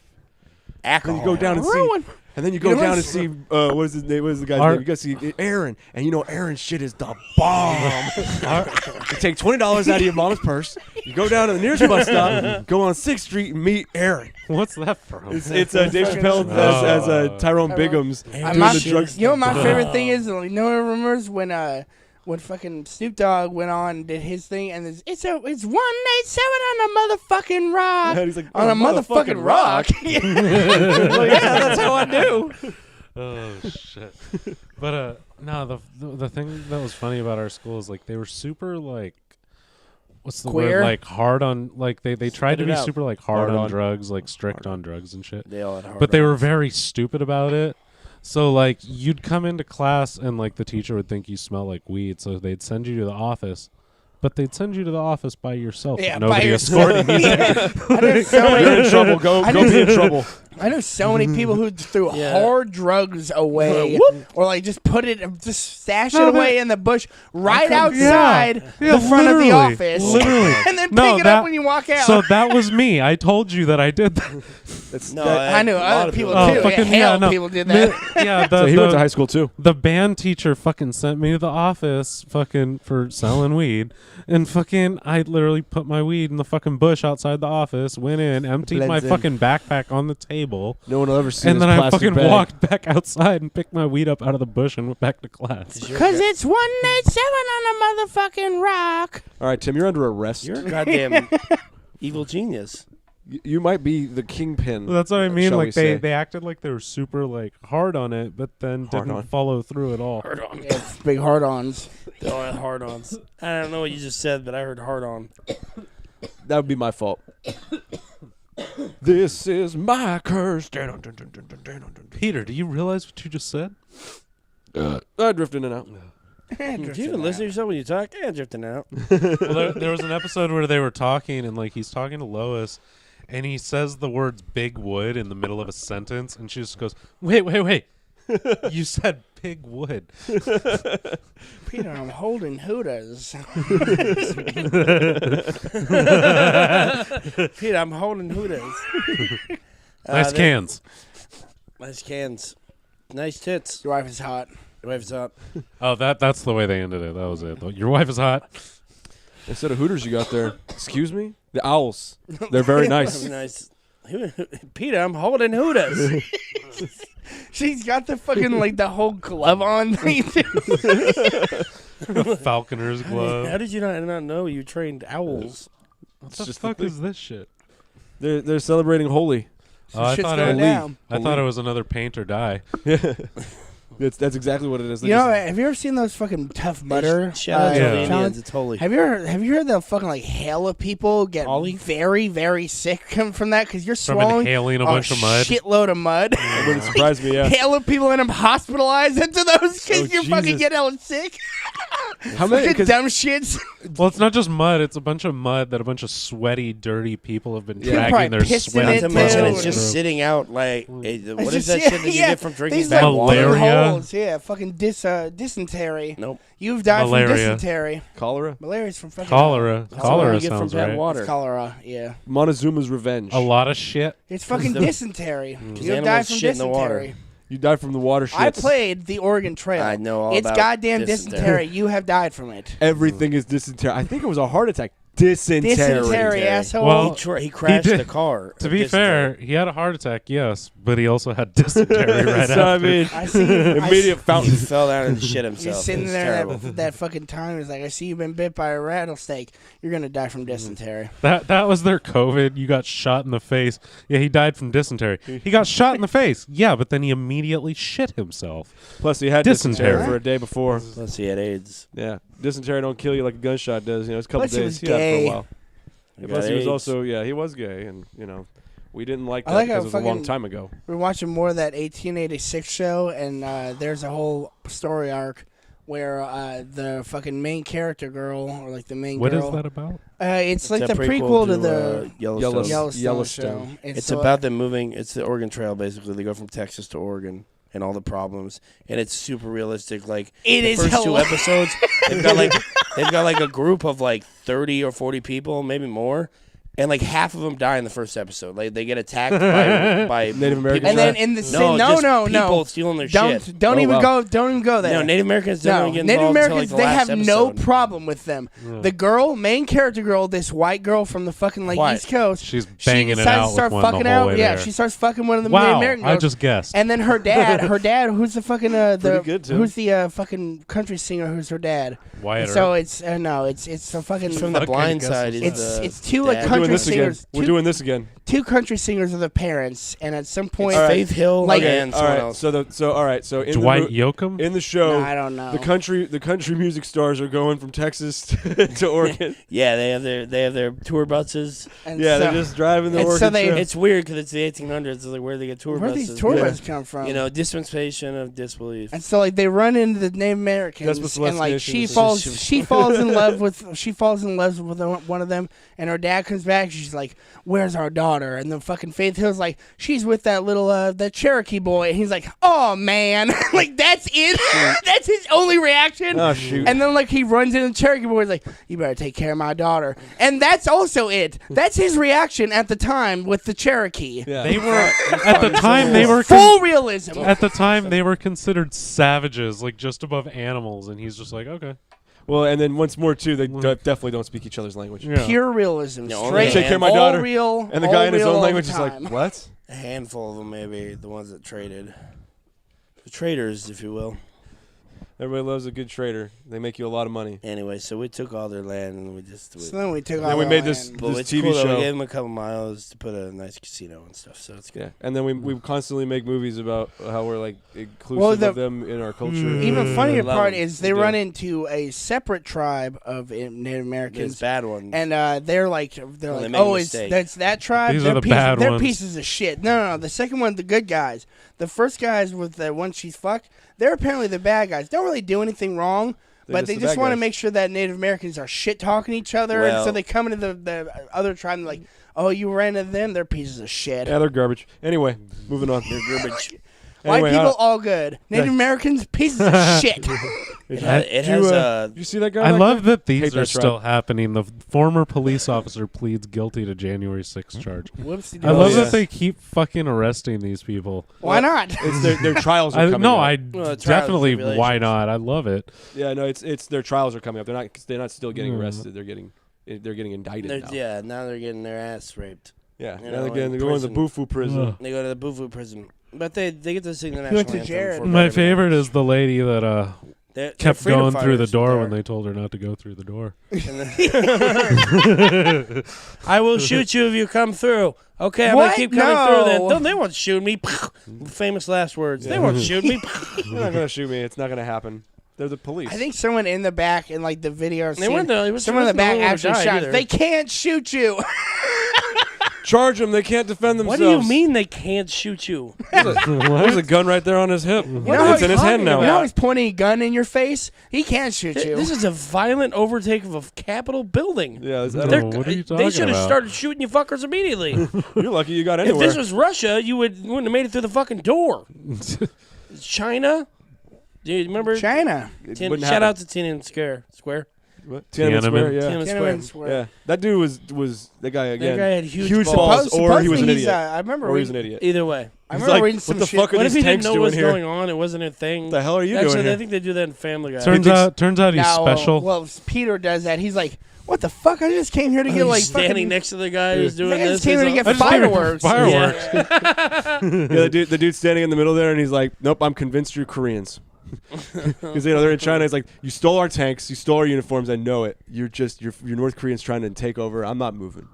Alcohol. Then you go down and see. Ruined. And then you go You know down and what's- see what is his name? What is the guy's Art- name? You go see Aaron, and you know Aaron's shit is the bomb. You take $20 out of your mom's purse. You go down to the nearest bus stop, go on 6th Street, and meet Aaron. What's that from? It's Dave Chappelle as Tyrone Biggums Aaron doing my- the drugs. You know what my favorite thing is? You know what I remembers when fucking Snoop Dogg went on and did his thing, and it's 187 on a motherfucking rock. And he's like, On a motherfucking rock. Well, yeah, that's how I do. Oh shit! But no, the thing that was funny about our school is like they were super like, what's the Queer? word? Like hard on like they tried to it be out. super like hard Hard on on. drugs, like strict on drugs and shit. They all had hard But they were ons. very stupid about it. So like you'd come into class and like the teacher would think you smell like weed, so they'd send you to the office. But they'd send you to the office by yourself. Yeah, Nobody by escorting you. I know so You're many. in trouble. Go I be just- in trouble. I know so many people who threw Yeah. hard drugs away, or like just stash No, it but- away in the bush right Yeah. outside Yeah, the front of the literally. office, Literally. and then pick No, it that- up when you walk out. So that was me. I told you that I did that. No, I knew a lot other of people Oh, too. fucking- Hell, yeah, no. people did that. Yeah, So he went to the, high school too. the band teacher fucking sent me to the office fucking for selling weed. And fucking I literally put my weed in the fucking bush outside the office, went in, emptied my Blends in. fucking backpack on the table, No one will ever see and this then I plastic fucking bag. walked back outside and picked my weed up out of the bush and went back to class. Cause it's 187 on a motherfucking rock. All right, Tim, you're under arrest. You're a goddamn evil genius. You might be the kingpin. That's what I mean. shall we Like say. they acted like they were super like hard on it, but then Hard didn't on. follow through at all. Hard on. Yeah, it's big hard-ons. They all had hard ons. I don't know what you just said, but I heard hard on. That would be my fault. This is my curse. Peter, do you realize what you just said? I drift in and out. Do you even listen to yourself when you talk? Yeah, drifting out. Well, there was an episode where they were talking, and like he's talking to Lois, and he says the words "big wood" in the middle of a sentence, and she just goes, "Wait, you said big wood." Peter, I'm holding Hooters. Pete, I'm holding Hooters. Nice cans. Nice cans. Nice tits. Your wife is hot. Your wife's up. Oh, that's the way they ended it. That was it. Your wife is hot. Instead of Hooters you got there, excuse me? The Owls. They're very nice. Nice. Peter, I'm holding Hooters. She's got the fucking like the whole glove on thing too. Falconer's glove. How did you not know you trained owls? What It's the just the fuck thing. is this shit? They're celebrating Holi. Oh, I Shit's thought going it, down. I thought it was another paint or die. That's exactly what it is. They You know, just- have you ever seen those fucking Tough Mudder? Shout out to Yeah. the challenges? Indians. It's holy. Have you heard the fucking like hail of people get Ollie? very, very sick from that because you're From swallowing inhaling a bunch of mud. shitload of mud. It wouldn't surprise me. Yeah. Hail of people end up hospitalized into those because Oh, you fucking Jesus. get hella sick. How many? Fucking 'Cause- dumb shits. Well, it's not just mud; it's a bunch of mud that a bunch of sweaty, dirty people have been Yeah. dragging Probably their pissed in sweaty. it, Not to mention, too. it's just sitting out like. What is just- that shit that you yeah, get from drinking these bad like water? Malaria. holes. Yeah, fucking dysentery. Nope. You've died Malaria. from dysentery. Cholera. Malaria's from fucking Cholera. That's Cholera what you get from sounds bad right. water. It's cholera. Yeah, Montezuma's revenge. A lot of shit. it's fucking The- dysentery. Because You've died animals from shit in the water. dysentery. You died from the water shits. I played the Oregon Trail. I know all It's about goddamn dysentery. dysentery. You have died from it. Everything is dysentery. I think it was a heart attack. Dysentery. Dysentery, asshole. Well, He crashed did- the car. To be fair, he had a heart attack, yes, but he also had dysentery right So, after. I mean, I see you. immediate he fountain. fell down and shit You're himself. sitting It's there terrible. that fucking time. He's like, I see you've been bit by a rattlesnake. You're gonna die from dysentery. That was their COVID. You got shot in the face. Yeah, he died from dysentery. He got shot in the face. Yeah, but then he immediately shit himself. Plus, he had Dysentery. dysentery for a day before. Plus, he had AIDS. Yeah, dysentery don't kill you like a gunshot does. You know, it's a couple Plus, he days. was He had it for gay. a while. He Plus, got he was AIDS. also he was gay, and we didn't like I that like how because it was a long fucking- time ago. We're watching more of that 1886 show, and there's a whole story arc where the fucking main character girl, or like the main What girl. is that about? It's like a the prequel to the Yellowstone. Yellowstone, Yellowstone. show. It's so- about them moving. It's the Oregon Trail, basically. They go from Texas to Oregon and all the problems, and it's super realistic. Like It the is first two hilarious. episodes, they've got like a group of like 30 or 40 people, maybe more. And like half of them die in the first episode. Like they get attacked by Native Americans. people And then trying- in the just people stealing their shit. don't Oh, even wow. don't even go there. No, Native Americans No, don't get Native involved until, Americans, like, the they last have no episode. problem with them. The girl, main character girl, this white girl from the fucking like White. East Coast, She's she banging it decides out to start with one fucking the whole out. way Yeah, there. she starts fucking one of the Native Wow, American I girls. just guessed. And then her dad, who's the fucking Pretty good, too. who's the fucking country singer? Who's her dad? Wyatt So Earp. it's it's a fucking. From the Okay, blind guess side, it's- it's two like dad. We're doing country this again. singers. We're doing this again. Two country singers are the parents, and at some point, It's Faith Hill Like- and all someone right. else. So in Dwight the Yoakam? in the show, No, I don't know. the country music stars are going from Texas to Oregon. Yeah, they have their tour buses. And Yeah, so, they're just driving the and so Oregon they- Trail. It's weird because it's the 1800s. So like where they get tour where buses. these tour Yeah. buses come from? You know, dispensation of disbelief. And so like they run into the Native Americans, That's what and like Celestia she is. falls in love with one of them, and her dad comes back. She's like, "Where's our daughter?" And then fucking Faith Hill's like, "She's with that little that Cherokee boy." And he's like, "Oh man," like that's it. That's his only reaction. Oh shoot! And then like he runs into the Cherokee boy, he's like, "You better take care of my daughter." And that's also it. That's his reaction at the time with the Cherokee. yeah. They were at the time they were Full realism. at the time they were considered savages, like just above animals, and he's just like, okay. Well, and then once more too, they definitely don't speak each other's language. Yeah. Pure realism. Yeah, only Straight. Take care of my all daughter. Real, And the all guy in his real own all language the is like, time. "What?" A handful of them, maybe the ones that traded. The traders, if you will. Everybody loves a good trader. They make you a lot of money. Anyway, so we took all their land and we just. So then we took And all then we the made this- land. But this it's TV cool though. show. We gave them a couple miles to put a nice casino and stuff, so it's good. Yeah, and then we constantly make movies about how we're like inclusive Well, the- of them in our culture. Even funnier love part them. is they We run do. into a separate tribe of Native There's Americans, bad ones. and they're like, they oh, make a it's mistake. that's that tribe. These they're are the bad they're ones. pieces of shit. No. The second one, the good guys. The first guys with the one she's fucked. They're apparently the bad guys. Don't really do anything wrong. But they the just bad want to guys. make sure that Native Americans are shit talking each other, and so Well- they come into the other tribe and like, oh, you ran into them, they're pieces of shit. Yeah, they're garbage. Anyway, moving on. They're garbage. White Anyway, people all good. Native Yeah. Americans pieces of shit. It Did has you see that guy? I back love there? that these Hate are that still happening. The former police officer pleads guilty to January 6th charge. Whoopsie. I love yeah. that they keep fucking arresting these people. Why not? It's their trials are coming up. I Well, trials, definitely. Why tribulations. not? I love it. Yeah, no, it's their trials are coming up. They're not still getting Mm. arrested. They're getting indicted now. Yeah, now they're getting their ass raped. Yeah, You and know, again, in they're going to the prison. Bufu prison. Ugh. They go to the Bufu prison, but they get to sing the He national went to anthem. Jared. for My better favorite is the lady that They're Kept freedom going through the fighters door there. when they told her not to go through the door. I will shoot you if you come through. Okay, I'm What? gonna keep coming through. Then No. no, they won't shoot me. Famous last words. They won't shoot me. They're not gonna shoot me. It's not gonna happen. They're the police. I think someone in the back in like the video. They weren't the- it was- someone in the it wasn't back the one who actually died shot. either. They can't shoot you. Charge them. They can't defend What themselves. do you mean they can't shoot you? There's a gun right there on his hip. You know how It's in his hand now. You know how he's pointing a gun in your face? He can't shoot you. This is a violent overtake of a Capitol building. Yeah, I They're- don't- what are you They talking should have about? started shooting you fuckers immediately. you're lucky you got If anywhere. this was Russia, you wouldn't have made it through the fucking door. China? Do you remember? China. It Shout wouldn't happen. out to Tiananmen Square. What? Tiananmen. Square, yeah. Tiananmen Square. Tiananmen Square. Yeah, that dude was that guy again. That guy had huge balls, balls. or he was an Supposedly he's, idiot, I remember or he was reading, an idiot. Either way. I He's remember like, reading what some the shit. fuck are What if these he didn't tanks know doing what's here? going on? It wasn't a thing. What the hell are you Actually, doing here? I think they do that in Family Guy. Turns out he's Now, special. Well, Peter does that. He's like, "What the fuck? I just came here to get like He's standing fucking, next to the guy who's doing I this. just came here to He's get I just came here for fireworks." Fireworks. Yeah, the dude's standing in the middle there, and he's like, "Nope, I'm convinced you're Koreans." Because they're in China. He's like, "You stole our tanks, you stole our uniforms. I know it. You're North Koreans trying to take over. I'm not moving."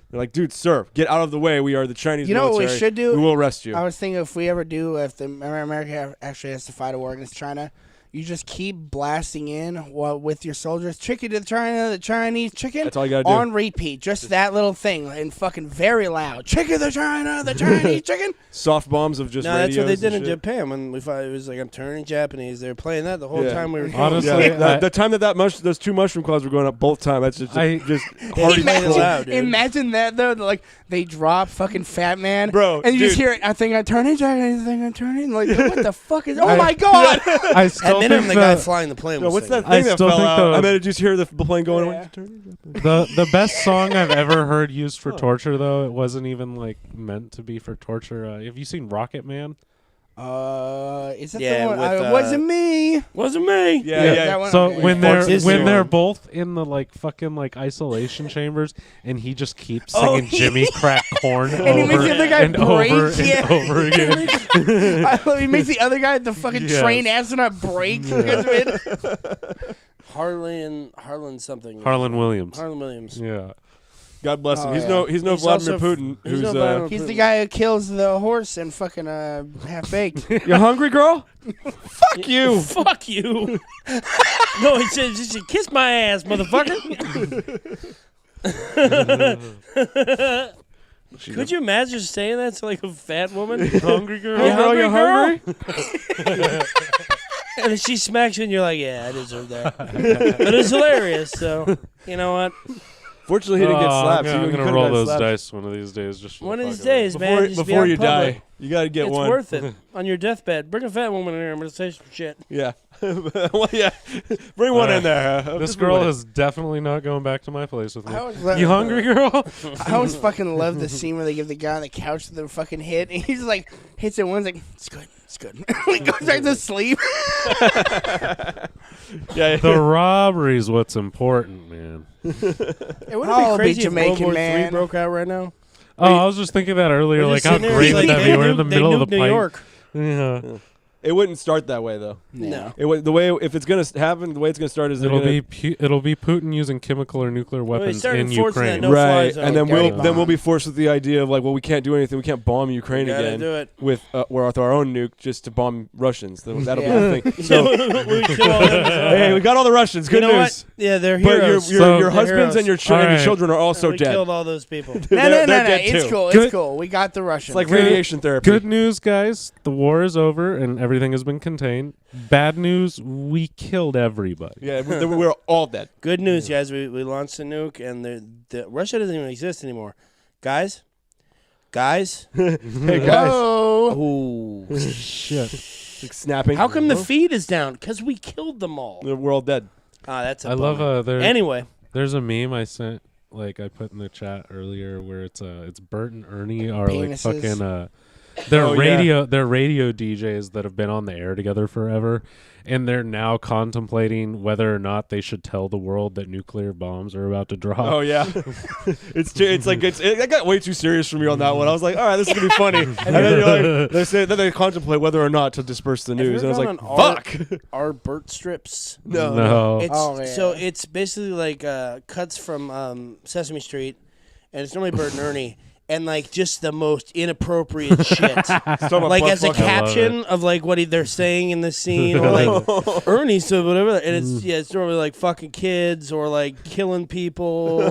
They're like, "Dude, sir, get out of the way. We are the Chinese You know what we military. should do? We will arrest you." I was thinking if we ever do, if the America actually has to fight a war against China, you just keep blasting in while with your soldiers, chicken to China, the Chinese chicken. That's all you gotta do. On repeat, just that little thing, and fucking very loud, chicken to China, the Chinese chicken. Soft bombs of just No, that's what they radios did in and shit. Japan when we fought. It was like I'm turning Japanese. They were playing that the whole Yeah. time we were. Honestly, Yeah, I- the time those two mushroom clouds were going up both time. That's just I- just Party hardy made it troll. loud, dude. Imagine that though, like they drop fucking Fat Man, Bro, and you just dude. hear it. I think I turn in Chinese. I think I turn in. Like what the fuck is? Oh my god! I still At minimum, think the guy the, flying the plane No, was what's that I thing that still fell think out? the- I mean, did you just hear the plane going? Yeah. the best song I've ever heard used for torture, though, it wasn't even like meant to be for torture. Have you seen Rocket Man? Is that Yeah, the one? with, It wasn't me. Wasn't me. Yeah, yeah. that one- So okay. when Farts they're his when song. they're both in the like fucking like isolation chambers, and he just keeps Oh, singing Jimmy Crack Corn And he makes over the other guy and over break, and yeah. over again. I love, he makes the other guy, the fucking Yes. trained astronaut, break because of it. Harlan something. Harlan Williams. Harlan Williams. Yeah. God bless him. Oh, he's yeah. no He's Vladimir also Putin. he's Who's no Vladimir He's the Putin. guy who kills the horse and fucking half baked. you hungry, girl? Fuck you. Fuck you. No, he said, just kiss my ass, motherfucker. Could you imagine saying that to like a fat woman? Hungry girl. You Girl, hungry, you girl? hungry? And then she smacks you, and you're like, "Yeah, I deserve that." But it's hilarious. So you know what? Fortunately, he didn't get slapped. I'm He gonna could've roll got those slapped. dice one of these days. Just for One the of these fuck of it. days, man. Before, Just be before out you in public. die, you got to get It's one. worth it. On your deathbed, bring a fat woman in here. I'm gonna say some shit. Yeah. Well, yeah. Bring one in there. This Just girl one. is definitely not going back to my place with me. I always love- You hungry, girl? I always fucking love the scene where they give the guy on the couch the fucking hit, and he's like, hits it once, like, it's good, it's good. He goes back to sleep. Yeah. The robbery's what's important, man. It would I'll be be crazy if Jamaican, World War man. III broke out right now. Oh, I was just thinking that earlier, We're like just how sitting there, great it's would like, that be? We're in the they middle of the nuked New pipe. York. Yeah. It wouldn't start that way though. No. It would, the way if it's gonna happen, the way it's gonna start is they're It'll gonna- be Putin using chemical or nuclear weapons started in enforcing that Ukraine. no right, fly zone. and then Dirty we'll bomb. be forced with the idea of like, well, we can't do anything. We can't bomb Ukraine Gotta again do it. with our own nuke just to bomb Russians. That'll Yeah. be the thing. So We kill all them. hey, we got all the Russians. Good You know news. what? Yeah, they're But heroes. your So- husbands They're and your, All and your right. children are also we dead. killed all those people. No, They're no. dead It's too. cool. Good- It's cool. We got the Russians. It's like radiation therapy. Good news, guys. The war is over and everything has been contained. Bad news, we killed everybody. Yeah, we're all dead. Good news, guys. We launched a nuke, and the Russia doesn't even exist anymore. Guys? Hey guys, Whoa. Ooh. Shit. like snapping. How come the feed is down? Because we killed them all. We're all dead. Ah, that's a I love bummer. Anyway, there's a meme I sent, like I put in the chat earlier, where it's Bert and Ernie are like Penises. fucking They're Oh, yeah. radio DJs that have been on the air together forever, and they're now contemplating whether or not they should tell the world that nuclear bombs are about to drop. Oh yeah, it got way too serious for me on that one. I was like, all right, this is gonna be funny. And then you're like, then they contemplate whether or not to disperse the Have you news, and I ever was like, gone on fuck. Our Burt strips. No. It's Oh, yeah. so it's basically like cuts from Sesame Street, and it's normally Bert and Ernie, and like just the most inappropriate shit. Like as a caption of like what they're saying in the scene, or like Ernie said whatever, and it's normally like fucking kids or like killing people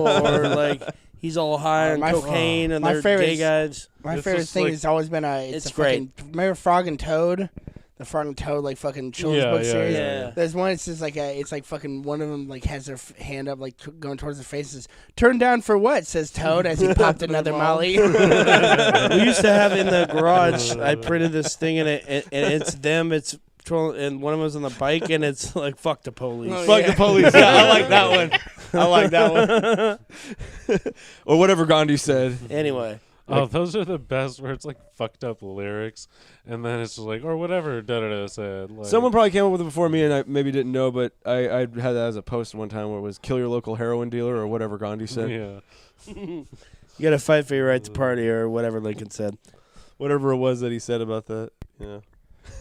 or like he's all high on My- cocaine and my they're favorite gay is- guys. My It's favorite just thing like- has always been It's a fucking, great. remember Frog and Toad? The Frog and Toad like fucking children's Yeah, book yeah, series. yeah. There's one. It's just like it's like fucking one of them like has their hand up like going towards their face. Says, "Turn down for what?" Says Toad as he popped another Molly. We used to have in the garage. I printed this thing in it, and it's them. It's and one of them was on the bike, and it's like fuck the police. Oh, Fuck yeah. the police. Yeah, I like that one. I like that one. Or whatever Gandhi said. Anyway, Oh, those are the best where it's like fucked up lyrics, and then it's just like, or whatever da-da-da said. Like, Someone probably came up with it before me, and I maybe didn't know, but I had that as a post one time where it was "kill your local heroin dealer" or whatever Gandhi said. Yeah. you got to fight for your right to party, or whatever Lincoln said. Whatever it was that he said about that. Yeah.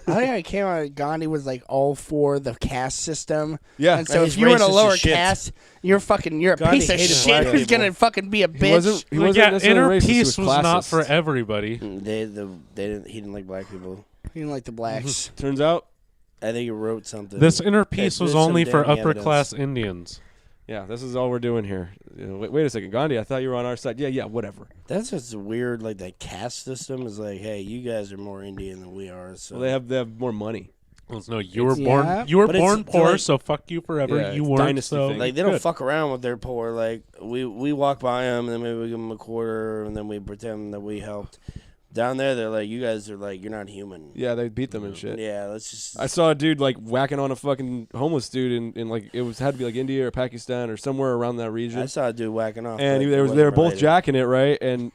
I think I came out. Gandhi was like all for the caste system, Yeah. and so And if he's you're in a racist as lower shit. caste, you're a Gandhi piece of hated shit black who's people. gonna fucking be a bitch. He wasn't Like, yeah, necessarily inner racist, he peace was not classist. for everybody. They didn't. He didn't like black people. He didn't like the blacks. Turns out, I think he wrote something. This inner peace was there's some only for damning upper evidence. class Indians. yeah, this is all we're doing here. You know, wait a second, Gandhi, I thought you were on our side. Yeah, whatever. That's just weird. Like that caste system is like, hey, you guys are more Indian than we are. So Well, they have more money. Well, no, you were It's- born. yeah. You were But it's born poor, like- so fuck you forever. Yeah, you it's weren't. dynasty So thing. like they don't good. fuck around with their poor. Like we walk by them, and then maybe we give them a quarter, and then we pretend that we helped. Down there, they're like, you guys are like, you're not human. Yeah, they beat them and shit. Yeah, let's just. I saw a dude like whacking on a fucking homeless dude in like had to be like India or Pakistan or somewhere around that region. I saw a dude whacking off. And like, they it were wasn't both related. jacking it, right? And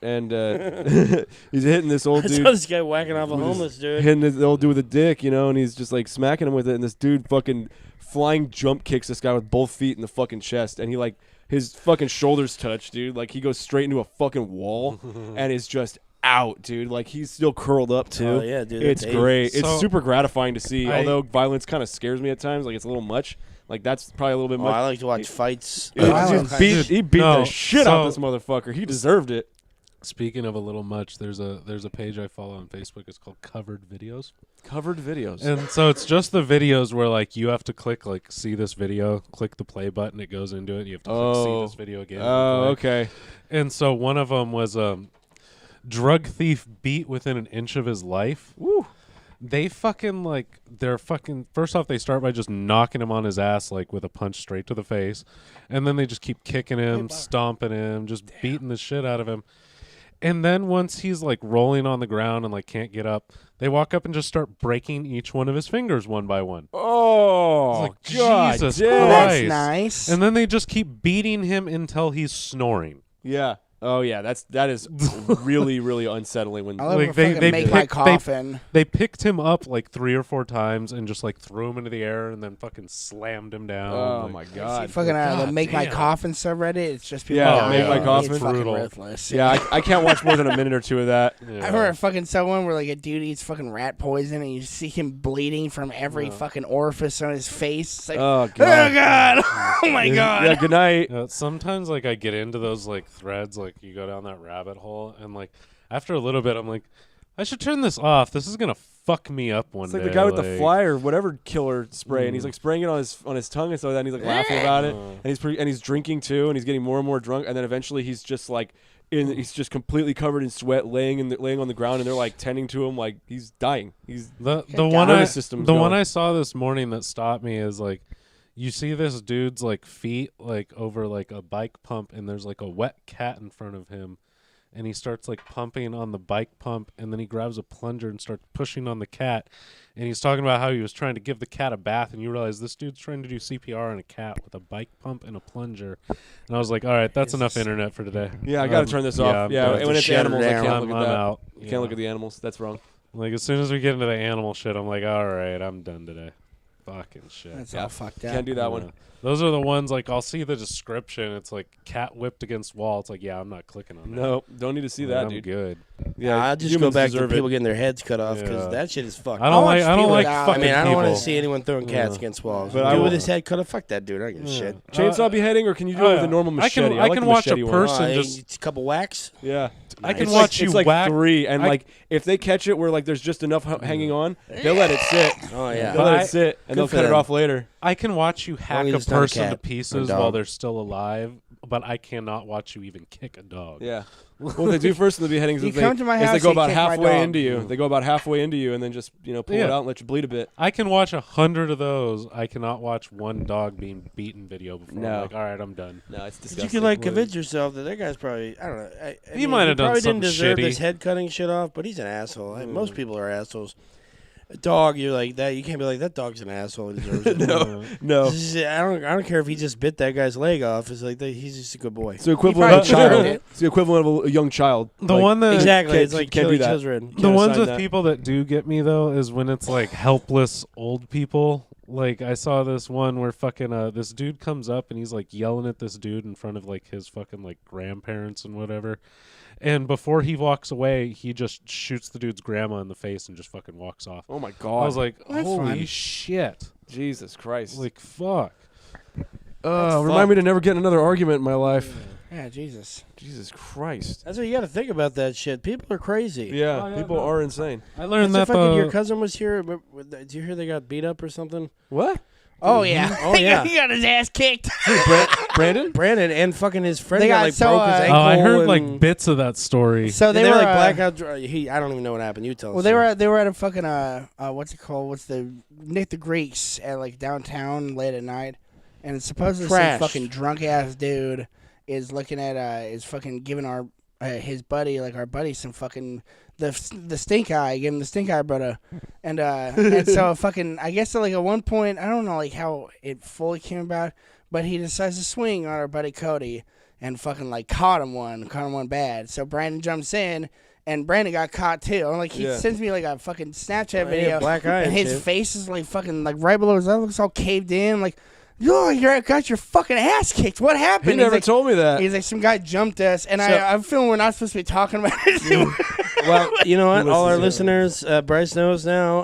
he's hitting this old I dude, saw this guy whacking off a with his- homeless dude. hitting this old dude with a dick, you know, and he's just like smacking him with it. And this dude fucking flying jump kicks this guy with both feet in the fucking chest, and he like his fucking shoulders touch, dude. Like he goes straight into a fucking wall, and is just out, dude. Like he's still curled up too. Oh, yeah, dude, It's that's great. So- It's super gratifying to see. I- Although violence kind of scares me at times, like it's a little much. Like that's probably a little bit Oh, much. I like to watch fights. He Violence. he beat No, the shit out of so- this motherfucker. He deserved it. Speaking of a little much, there's a page I follow on Facebook. It's called Covered Videos, Covered videos. and so it's just the videos where like you have to click like see this video, click the play button, it goes into it. You have to click see this video again. Oh, and play. okay. And so one of them was drug thief beat within an inch of his life. Woo. They fucking like they're fucking first off they start by just knocking him on his ass like with a punch straight to the face, and then they just keep kicking him, stomping him, just beating the shit out of him. And then once he's like rolling on the ground and like can't get up, they walk up and just start breaking each one of his fingers one by one. Oh, It's like, God Jesus damn. Well, that's Christ. nice. And then they just keep beating him until he's snoring. Yeah. Oh, yeah. That is really, really unsettling. When I love Like, like, they- fucking they make my pick- they- coffin. They picked him up like 3 or 4 times and just like threw him into the air and then fucking slammed him down. oh Like, my See, God. fucking the God make my damn. coffin subreddit. It's just people. Yeah, dying. Make My Coffin. It's fucking Brutal. ruthless. Yeah, I can't watch more than a minute or two of that. yeah. I remember fucking someone where like a dude eats fucking rat poison and you see him bleeding from every fucking orifice on his face. It's like, Oh, oh God. god, oh my god. Yeah, good night. Sometimes like I get into those like threads, like you go down that rabbit hole, and like after a little bit, I'm like, I should turn this off. This is gonna fuck me up one It's day. like the guy with the fly or whatever killer spray, and he's like spraying it on his tongue, and so then he's like laughing about it, and he's drinking too, and he's getting more and more drunk, and then eventually he's just like he's just completely covered in sweat, laying on the ground, and they're like tending to him like he's dying. He's The God. one Nervous I system's the one going. I saw this morning that stopped me is like, you see this dude's like feet like over like a bike pump, and there's like a wet cat in front of him, and he starts like pumping on the bike pump, and then he grabs a plunger and starts pushing on the cat, and he's talking about how he was trying to give the cat a bath, and you realize this dude's trying to do CPR on a cat with a bike pump and a plunger, and I was like, all right, that's enough internet for today. Yeah, I got to turn this off. I'm Yeah, done. and when it's Shut it animals, I down. can't look I'm at that. out. You can't look at the animals. That's wrong. Like as soon as we get into the animal shit, I'm like, all right, I'm done today. Fucking shit. That's Yeah. all fucked up. Can't do that Yeah. one. Those are the ones like I'll see the description. It's like cat whipped against wall. It's like, yeah, I'm not clicking on that. No, don't need to see Like, that, I'm dude. good. Yeah, I'll just go humans back to deserve people it. getting their heads cut off because Yeah. that shit is fucked. I don't watch like people fucking die. I mean, I don't want people. to see anyone throwing cats Yeah. against walls. But But I dude will- with his head cut off, fuck that dude. I don't give a shit. Chainsaw beheading, or can you do it with a normal machete? I like can the watch a machete one. person Oh, just. a couple whacks. Yeah. I can It's watch like, you it's like whack. 3, and I- like if they catch it where like there's just enough hanging on, they'll let it sit. Oh yeah. They'll let I- it sit, and good they'll for cut it them. off later. I can watch you hack as a it's not a person to cat or pieces dog. while they're still alive, but I cannot watch you even kick a dog. Yeah. What they do first in the beheadings You is they, come to my is they house, go you about kick my halfway dog. into you. They go about halfway into you, and then just pull it Yeah. out and let you bleed a bit. I can watch 100 of those. I cannot watch one dog being beaten video before. No. I'm like, all right, I'm done. No, it's But disgusting. you could like convince yourself that guy's probably I don't know. I He mean, might have done probably didn't something deserve shitty. this head cutting shit off, but he's an asshole. Like, most people are assholes. A dog, you're like that. You can't be like that dog's an asshole. He deserves it. No. I don't care if he just bit that guy's leg off. It's like he's just a good boy. It's the equivalent of a He probably child. deserved it. It's the equivalent of a young child. The Like, one that Exactly. can't- It's like can't do killing that. children. the Can't ones assign with that. people that do get me though is when it's like helpless old people. Like I saw this one where fucking this dude comes up and he's like yelling at this dude in front of like his fucking like grandparents and whatever. And before he walks away, he just shoots the dude's grandma in the face and just fucking walks off. Oh my I god! was like, That's holy fine. shit. Jesus Christ! Like fuck. Remind me to never get in another argument in my life. Yeah, Jesus. Jesus Christ! That's what you got to think about that shit. People are crazy. Yeah, Oh, yeah, people no. are insane. I learned That's that the fucking, the your cousin was here. Did you hear they got beat up or something? What? Oh yeah. Oh, yeah. he got his ass kicked. Brandon? Brandon and fucking his friend They got got like so, broke his uh, ankle. Oh, I heard and like bits of that story. So they they were were like blackout. I don't even know what happened. You tell us. Well, they were at a fucking what's it called? What's the Nick the Greeks at like downtown late at night, and supposedly Trash. some fucking drunk ass dude is looking at is fucking giving our his buddy our buddy some fucking the stink eye, give him the stink eye, brother, and so fucking I guess like at one point I don't know like how it fully came about, but he decides to swing on our buddy Cody and fucking like caught him one bad. So Brandon jumps in. And Brandon got caught too. I'm like, he Yeah. sends me like a fucking Snapchat Oh, video, yeah, black eye and and his shit. face is like fucking like right below his eye. Looks all caved in. Like, yo, you got your fucking ass kicked. What happened? He never he's told me that. like, some guy jumped us, and So- I'm feeling we're not supposed to be talking about it. Well, you know what? Who All our listens to listeners, Bryce knows now.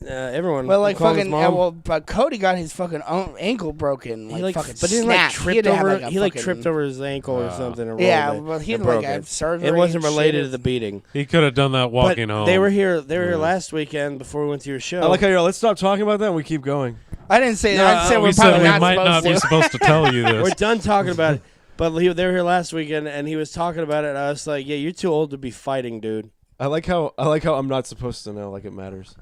Everyone. Well, like called his fucking, mom. but Cody got his fucking ankle broken. Like, he like, fucking but he like snapped. He tripped had to have, over. like, a He like fucking- tripped over his ankle or something. And Yeah, rolled it well, he and had like broke a it. surgery. It wasn't and related shit. to the beating. He could have done that walking but home. they were here. They were here Yeah. last weekend before we went to your show. I like how you're. Let's stop talking about that. and We keep going. I didn't say No, that. I said we we're said probably we not might not be supposed to. supposed to tell you We're this. done talking about it. But they were here last weekend, and he was talking about it. And I was like, "Yeah, you're too old to be fighting, dude." I like how I'm not supposed to know. Like it matters.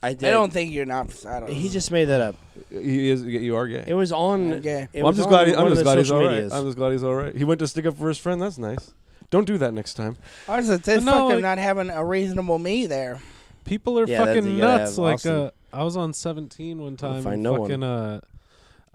I did. I don't think you're not. I don't. He just made that up. He is. You are gay. It was on. Okay. It Well, I'm was just on glad. one I'm of just the glad he's social all right. medias. I'm just glad he's all right. He went to stick up for his friend. That's nice. Don't do that next time. Honestly, it's No, fucked like- up not having a reasonable me there. People are Yeah, that's- fucking you gotta nuts. have Like Austin. I was on 17 one time. find and no fucking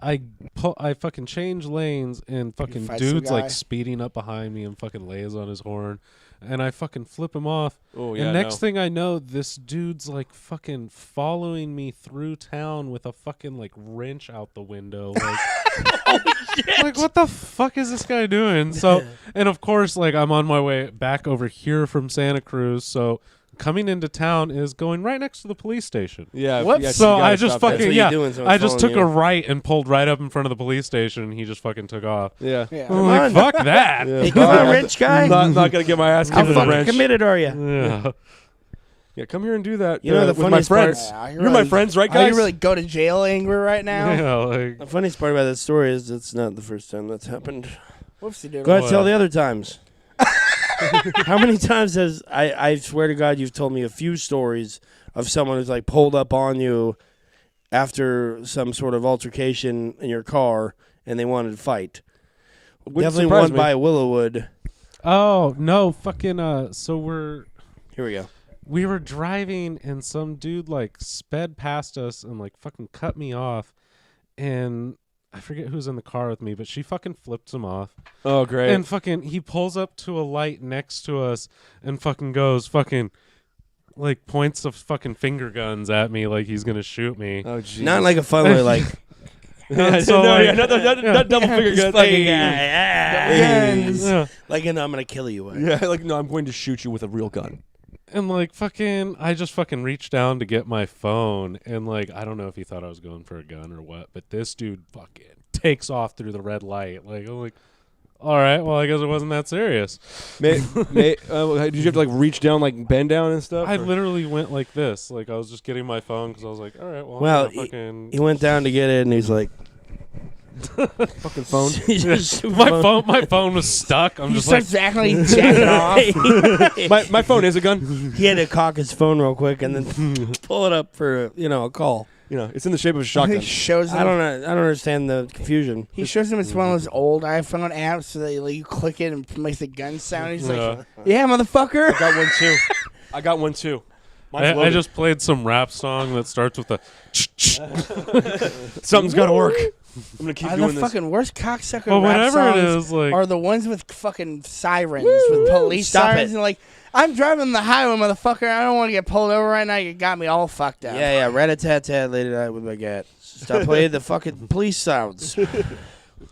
I fucking change lanes and fucking fight some dude's guy. like speeding up behind me and fucking lays on his horn, and I fucking flip him off. Oh yeah. and next no. thing I know, this dude's like fucking following me through town with a fucking like wrench out the window. Like, like what the fuck is this guy doing? So, and of course, like I'm on my way back over here from Santa Cruz. So coming into town is going right next to the police station. Yeah. Whoops. yeah, So you gotta I just stop that. That's fucking what yeah. you do when someone's I just took following a right and pulled right up in front of the police station, and he just fucking took off. Yeah. Yeah. I'm like, on. fuck that. Yeah. Hey, come on, rich guy. I'm not gonna get my ass How kicked with a fucking wrench. committed are you? Yeah. Yeah, come here and do that. You know, the with my funniest part- friends. Yeah, You're my friends, right, Are guys? you really go to jail angry right now? Yeah, like The funniest part about that story is it's not the first time that's happened. Whoopsie doodle. Go ahead, Well, tell the other times. How many times has I swear to God, you've told me a few stories of someone who's like pulled up on you after some sort of altercation in your car and they wanted to fight. Wouldn't Definitely surprise one me. by Willowwood. Oh no, fucking. So Here we go. we were driving and some dude like sped past us and like fucking cut me off, and I forget who's in the car with me, but she fucking flips him off. Oh, great. And fucking he pulls up to a light next to us and fucking goes fucking like points the fucking finger guns at me like he's gonna shoot me. oh, Jesus. Not like a fun way, like So, no, like, yeah, not double finger this guns. fucking guy. Guns. Yeah. Like, I'm gonna kill you. Yeah, like, no, I'm going to shoot you with a real gun. And like fucking I just fucking reached down to get my phone and like I don't know if he thought I was going for a gun or what, but this dude fucking takes off through the red light. Like I'm like, all right, well I guess it wasn't that serious. Did you have to like reach down, like bend down and stuff? I or- literally went like this. Like I was just getting my phone because I was like, all right, well, Well, I'm gonna fucking He went down to get it, and he's like, fucking phone. my phone was stuck. I'm He just like, starts acting like jacking off. my phone is a gun. He had to cock his phone real quick and then pull it up for a call. You know, it's in the shape of a He shotgun. shows him. I don't understand the confusion. He shows him it's one of those old iPhone apps so that like, you click it and it makes the gun sound. He's like, "Yeah, motherfucker." I got one too. I got one too. Mine's I loaded. just played some rap song that starts with a. Something's got to work. I'm gonna keep The doing this. fucking worst cocksucker Well, rap whatever it songs is, like are the ones with fucking sirens, with police Stop sirens, it. and like, I'm driving the highway, motherfucker. I don't want to get pulled over right now. You got me all fucked up. Yeah, rat-a-tat-tat, late at night with my gat. Stop playing the fucking police sounds.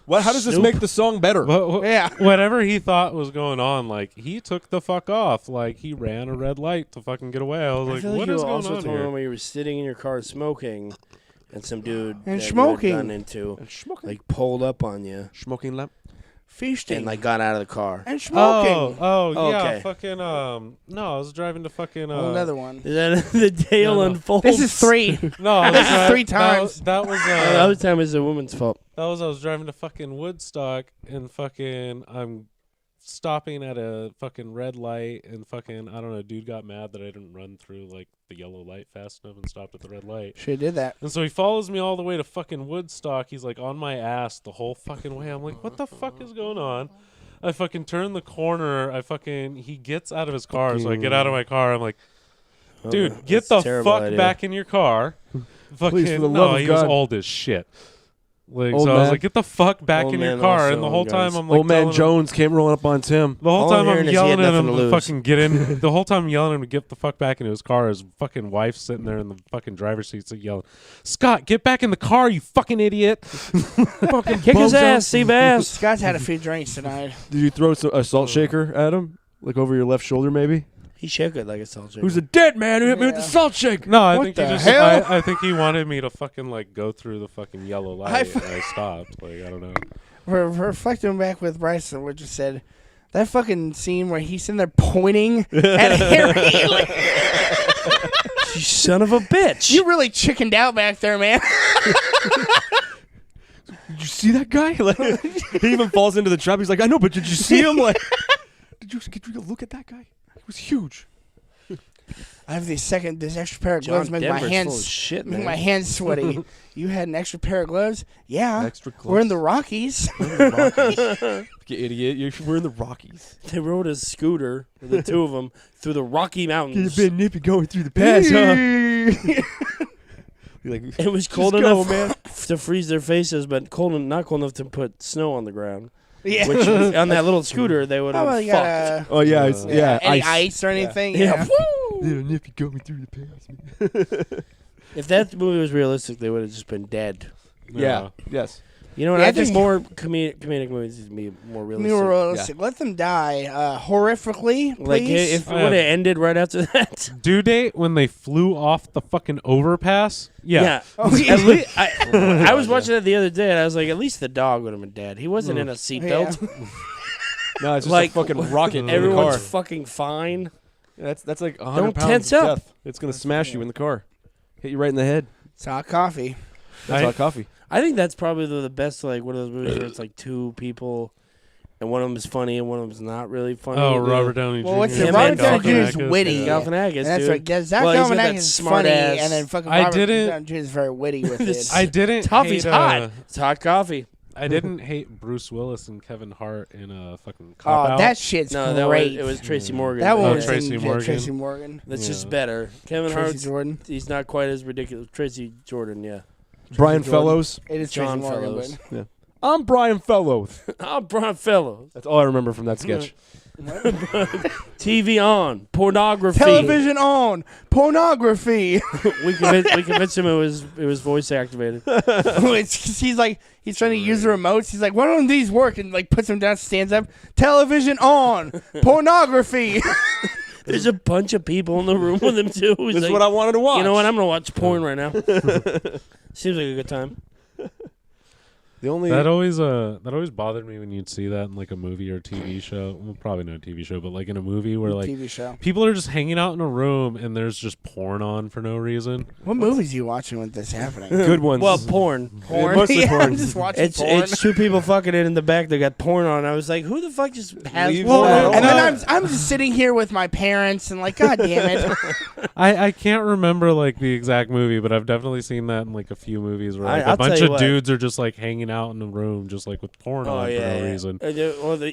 What? How does this Snoop. make the song better? Yeah. whatever he thought was going on, like he took the fuck off. Like he ran a red light to fucking get away. I was I like, feel like what you is going also on told here? me when you were sitting in your car smoking, and some dude And that smoking. you had done into And smoking. like pulled up on you Smoking lamp. Feasting. and like got out of the car. and smoking. Oh, yeah, Okay. fucking no, I was driving to fucking Another one. Is that the tale No. unfolds? This is 3. No, I was This is 3 that- times. That was The other time is a woman's fault. I was driving to fucking Woodstock and fucking I'm stopping at a fucking red light and fucking I don't know, dude got mad that I didn't run through like the yellow light fast enough and stopped at the red light. Should have did that. And so he follows me all the way to fucking Woodstock. He's like on my ass the whole fucking way. I'm like, what the fuck is going on? I fucking turn the corner. He gets out of his car. So I get out of my car. I'm like, dude, get that's the a terrible fuck idea. back in your car. Fucking, for the no, love of he was God. old as shit. Like, Old so I was man. like, get the fuck back Old in your man car. also And the whole own time guns. I'm like, Old man telling him- Jones came rolling up on Tim. the whole All I'm time I'm hearing is he had yelling at nothing him to to lose. fucking get in. The whole time I'm yelling at him to get the fuck back into his car. His fucking wife's sitting there in the fucking driver's seat, so yelling, "Scott, get back in the car, you fucking idiot!" fucking Kick his bum ass, see bass. Scott's had a few drinks tonight. Did you throw a salt shaker at him? Like over your left shoulder, maybe? He shook it like a salt shaker. Who's a dead man who hit me with the Yeah. salt shaker? No, I What think the he just. hell? I think he wanted me to fucking like go through the fucking yellow light, and I stopped. Like I don't know. We're reflecting back with Bryson, we just said that fucking scene where he's sitting there pointing at Harry. Like, You son of a bitch. you really chickened out back there, man. Did you see that guy? Like, he even falls into the trap. He's like, I know, but did you see him? Like, did you look at that guy? He was huge. I have this extra pair of John gloves make my Denver's full of hands shit, make man. my hands sweaty. You had an extra pair of gloves? Yeah. Extra We're in the Rockies. You idiot. We're in the Rockies. They rode a scooter, the two of them, through the Rocky Mountains. been nippy going through the pass, huh? Like, It was cold Just enough go, man. to freeze their faces, but not cold enough to put snow on the ground. Yeah. Which on that little scooter they would Oh, have well, you fucked. got oh yeah, it's, yeah, any ice or anything? Yeah. Little nippy going through the pass. If that movie was realistic, they would have just been dead. Yeah. Yes. You know what? Yeah, I think just- more comedic movies need to be more realistic. More realistic. Let them die horrifically, please. Like if it would have ended right after that. Due date when they flew off the fucking overpass. Yeah. Oh, yeah. At least I was watching that the other day, and I was like, at least the dog would have been dead. He wasn't in a seatbelt. No, it's just Like, a fucking rocket in the Everyone's car. fucking fine. That's like 100 Don't pounds tense of up. death. It's gonna smash you in the car, hit you right in the head. It's hot coffee. That's I- hot coffee. I think that's probably the best, like one of those movies where it's like two people, and one of them is funny and one of them is not really funny. Oh, Robert Downey Well, Jr. what's the it? Robert Robert Downey Downey Jr. Galifianakis, is witty. yeah. Galifianakis, And that's dude. right. Yeah, Zach Well, he's got that Galifianakis is smart funny, ass- and then fucking I Robert didn't- Downey Jr. is very witty with it. I didn't. Toffee's hate, hot. It's hot coffee. I didn't hate Bruce Willis and Kevin Hart in a fucking Oh, cop out. that shit's No, great. it was Tracy Morgan. that Oh, one was Tracy Morgan. Tracy Morgan. That's Yeah. just better. Kevin Tracy Hart's Jordan. he's not quite as ridiculous. Tracy Jordan, yeah. Brian Jordan. Fellows. It is John Tracy Morgan, Fellows. but I'm Brian Fellows. I'm Brian Fellows. That's all I remember from that sketch. TV on, pornography. television on, pornography. we convinced him it was voice activated. He's like, he's trying to use the remotes. He's like, why don't these work? And like puts them down, stands up. Television on, pornography. There's a bunch of people in the room with him too. He's This is like, what I wanted to watch. You know what? I'm gonna watch porn right now. Seems like a good time. The only That always bothered me when you'd see that in like a movie or TV show. Well, probably not a TV show, but like in a movie where like TV show. people are just hanging out in a room and there's just porn on for no reason. What movies are you watching with this happening? good ones. Well, porn. Porn. Mostly Yeah, porn. I'm just watching It's porn. it's two people fucking in the back. They got porn on. I was like, who the fuck just has Leave porn? that on? and then alone. I'm just sitting here with my parents and like, God damn it. I can't remember like the exact movie, but I've definitely seen that in like a few movies where like, I'll a bunch tell you of what. dudes are just like hanging out in a room just like with porn Oh on yeah, for no yeah. reason.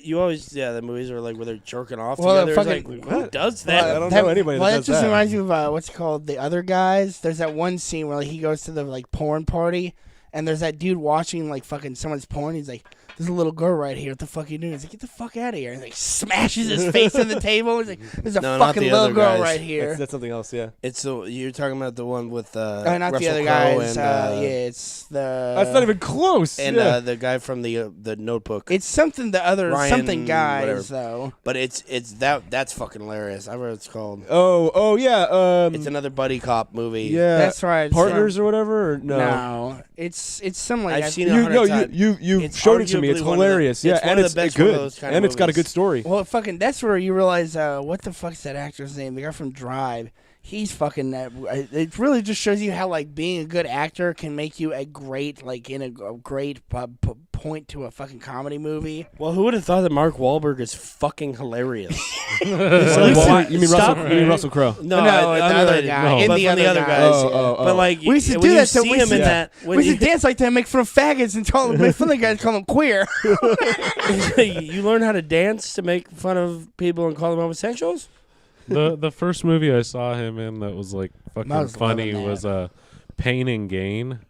You always the movies are like where they're jerking off Well, together. It's fucking- like, who does that? I don't know anybody that Well, does just that. reminds me of what's it called, The Other Guys. There's that one scene where like, he goes to the like porn party, and there's that dude watching like fucking someone's porn. He's like, "There's a little girl right here. What the fuck are you doing?" He's like, "Get the fuck out of here!" And like smashes his face on the table. He's like, "There's a No, not fucking The little Other girl Guys. right here." That's something else. Yeah. It's the you're talking about the one with Not Russell the other Crowe guys. and Yeah, it's the. That's not even close. and yeah. the guy from the Notebook. It's something the other Ryan, something guys whatever. though. But it's that's fucking hilarious. I remember what it's called. oh yeah. It's another buddy cop movie. yeah. That's right. it's Partners or whatever. Or no. No, it's some like I've seen it You 100 no, times. you It's showed it to me. arguably It's one of the- hilarious. Yeah, it's one and of it's the best one of good. those kind of And it's got a movies. good story. Well, fucking, that's where you realize what the fuck's that actor's name? The guy from Drive. He's fucking. It really just shows you how like being a good actor can make you a great great point to a fucking comedy movie. Well, who would have thought that Mark Wahlberg is fucking hilarious? Well, you mean Stop. Russell Crowe? No, the other unrelated. guy. No. In But the from other the other guys. guys. Oh. But like, We used to when do you that, so see we him used in to- that, when We used to dance like that, make fun of faggots, and make fun of the guys, call them queer. you learn how to dance to make fun of people and call them homosexuals. The first movie I saw him in that was like fucking I was funny loving that. was Pain and Gain.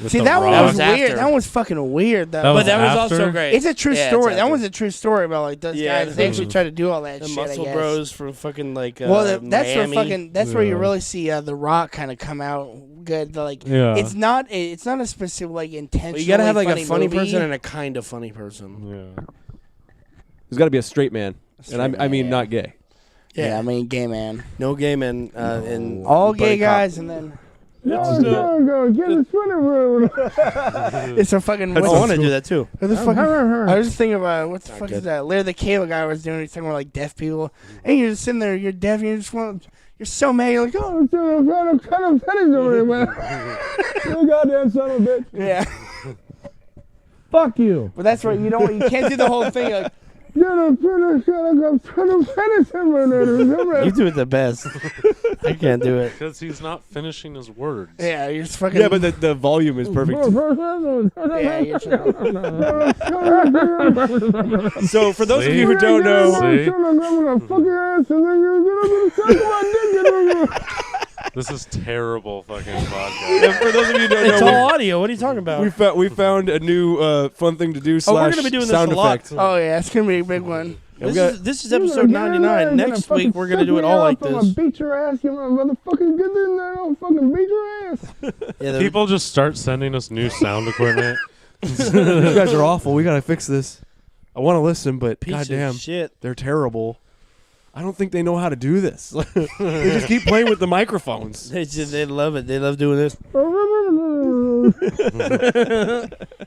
with See, The that one Rock. was That was weird. after. That one was fucking weird. Though. That But that was after? also great. It's a true Yeah, story. it's That after. was a true story about like those Yeah, guys. They actually Mhm. try to do all that The shit. Muscle I guess. Bros from fucking like Well, that's Miami. where fucking. That's where you Yeah. really see The Rock kind of come out good. Like Yeah. it's not a specific like intentional. Well, you gotta have like a funny movie. person and a kind of funny person. Yeah. There's got to be a straight man, and I man, mean yeah. not gay. Yeah, I mean, gay man. No gay men in All buddy gay cop. guys, and then It's it's a fucking. I What's want to do that too. what the fuck? I was just thinking about what the Not fuck good. is that? Larry the Cable Guy was doing. He's talking about like deaf people, and you're just sitting there. You're deaf. And you just want. You're so mad. You're like, oh, You goddamn son of a bitch. yeah. Fuck you. But that's right. You don't. You can't do the whole thing. Like, You do it the best. I can't do it. Because he's not finishing his words. yeah, you're just fucking. Yeah, but the volume is perfect. yeah, you're just, So for those of See? you who don't know, See? This is terrible fucking podcast. for those of you who don't It's know, all audio. What are you talking about? we found a new fun thing to do. Oh, we're gonna be doing this sound a lot. effect. oh yeah, it's gonna be a big one. This is episode 99. Next week we're gonna do it all like this. Beat your ass, you motherfucking get in there, I'll fucking beat your ass. Yeah, the- People just start sending us new sound equipment. You guys are awful. We gotta fix this. I want to listen, but piece of goddamn, shit. they're terrible. I don't think they know how to do this. They just keep playing with the microphones. They love it. They love doing this.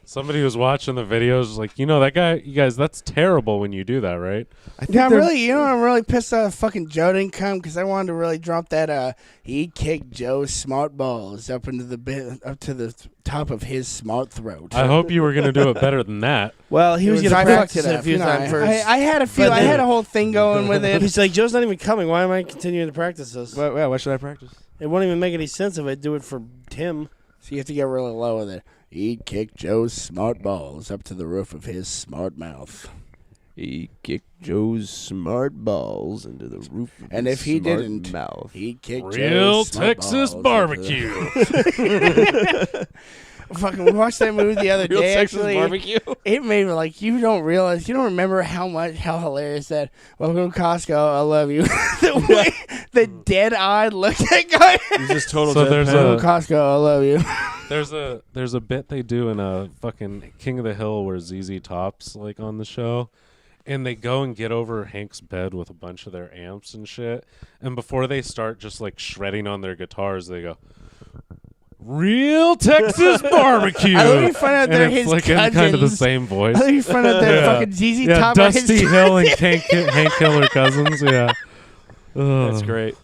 Somebody was watching the videos was like, that guy, you guys, that's terrible when you do that, right? I think Yeah, I'm they're- really, I'm really pissed off. Fucking Joe didn't come because I wanted to really drop that. He kicked Joe's smart balls up into up to the top of his smart throat. I hope you were going to do it better than that. Well, he was gonna I practice fucked it a few up, times first. I had a few. But I then- had a whole thing going with it. He's like, Joe's not even coming. Why am I continuing to practice this? Why should I practice? It won't even make any sense if I do it for Tim. So you have to get really low with it. He'd kick Joe's smart balls up to the roof of his smart mouth. He kicked Joe's smart balls into the roof of And his if he smart didn't, mouth. he'd kick Real Joe's smart Texas balls barbecue. Fucking, we watched that movie the other Real day. Texas Actually, barbecue. it made me like, you don't remember how hilarious that "Welcome to Costco, I love you." The way the dead-eyed looked at guy. He's just total So there's deadpan. a- "Welcome to Costco, I love you." There's a bit they do in a fucking King of the Hill where ZZ Top's like on the show, and they go and get over Hank's bed with a bunch of their amps and shit, and before they start just like shredding on their guitars, they go, "Real Texas barbecue." I love you find out and they're it's his like in kind of the cousins. same voice. I think you find out that fucking ZZ Yeah, Top are his Dusty Hill and Hank Hill are cousins. Yeah, That's Ugh. great.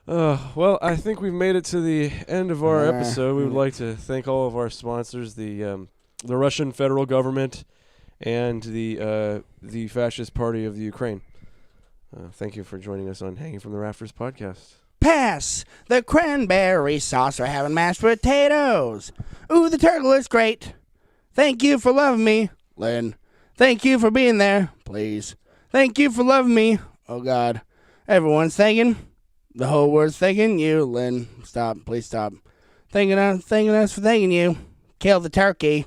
Well, I think we've made it to the end of our episode. We would like to thank all of our sponsors, the Russian federal government and the fascist party of the Ukraine. Thank you for joining us on Hanging from the Rafters podcast. Pass the cranberry sauce. We're having mashed potatoes. Ooh, the turtle is great. Thank you for loving me, Lynn. Thank you for being there, please. Thank you for loving me. Oh, God. Everyone's thanking. The whole world's thanking you, Lynn. Stop. Please stop. Thanking us for thanking you. Kill the turkey.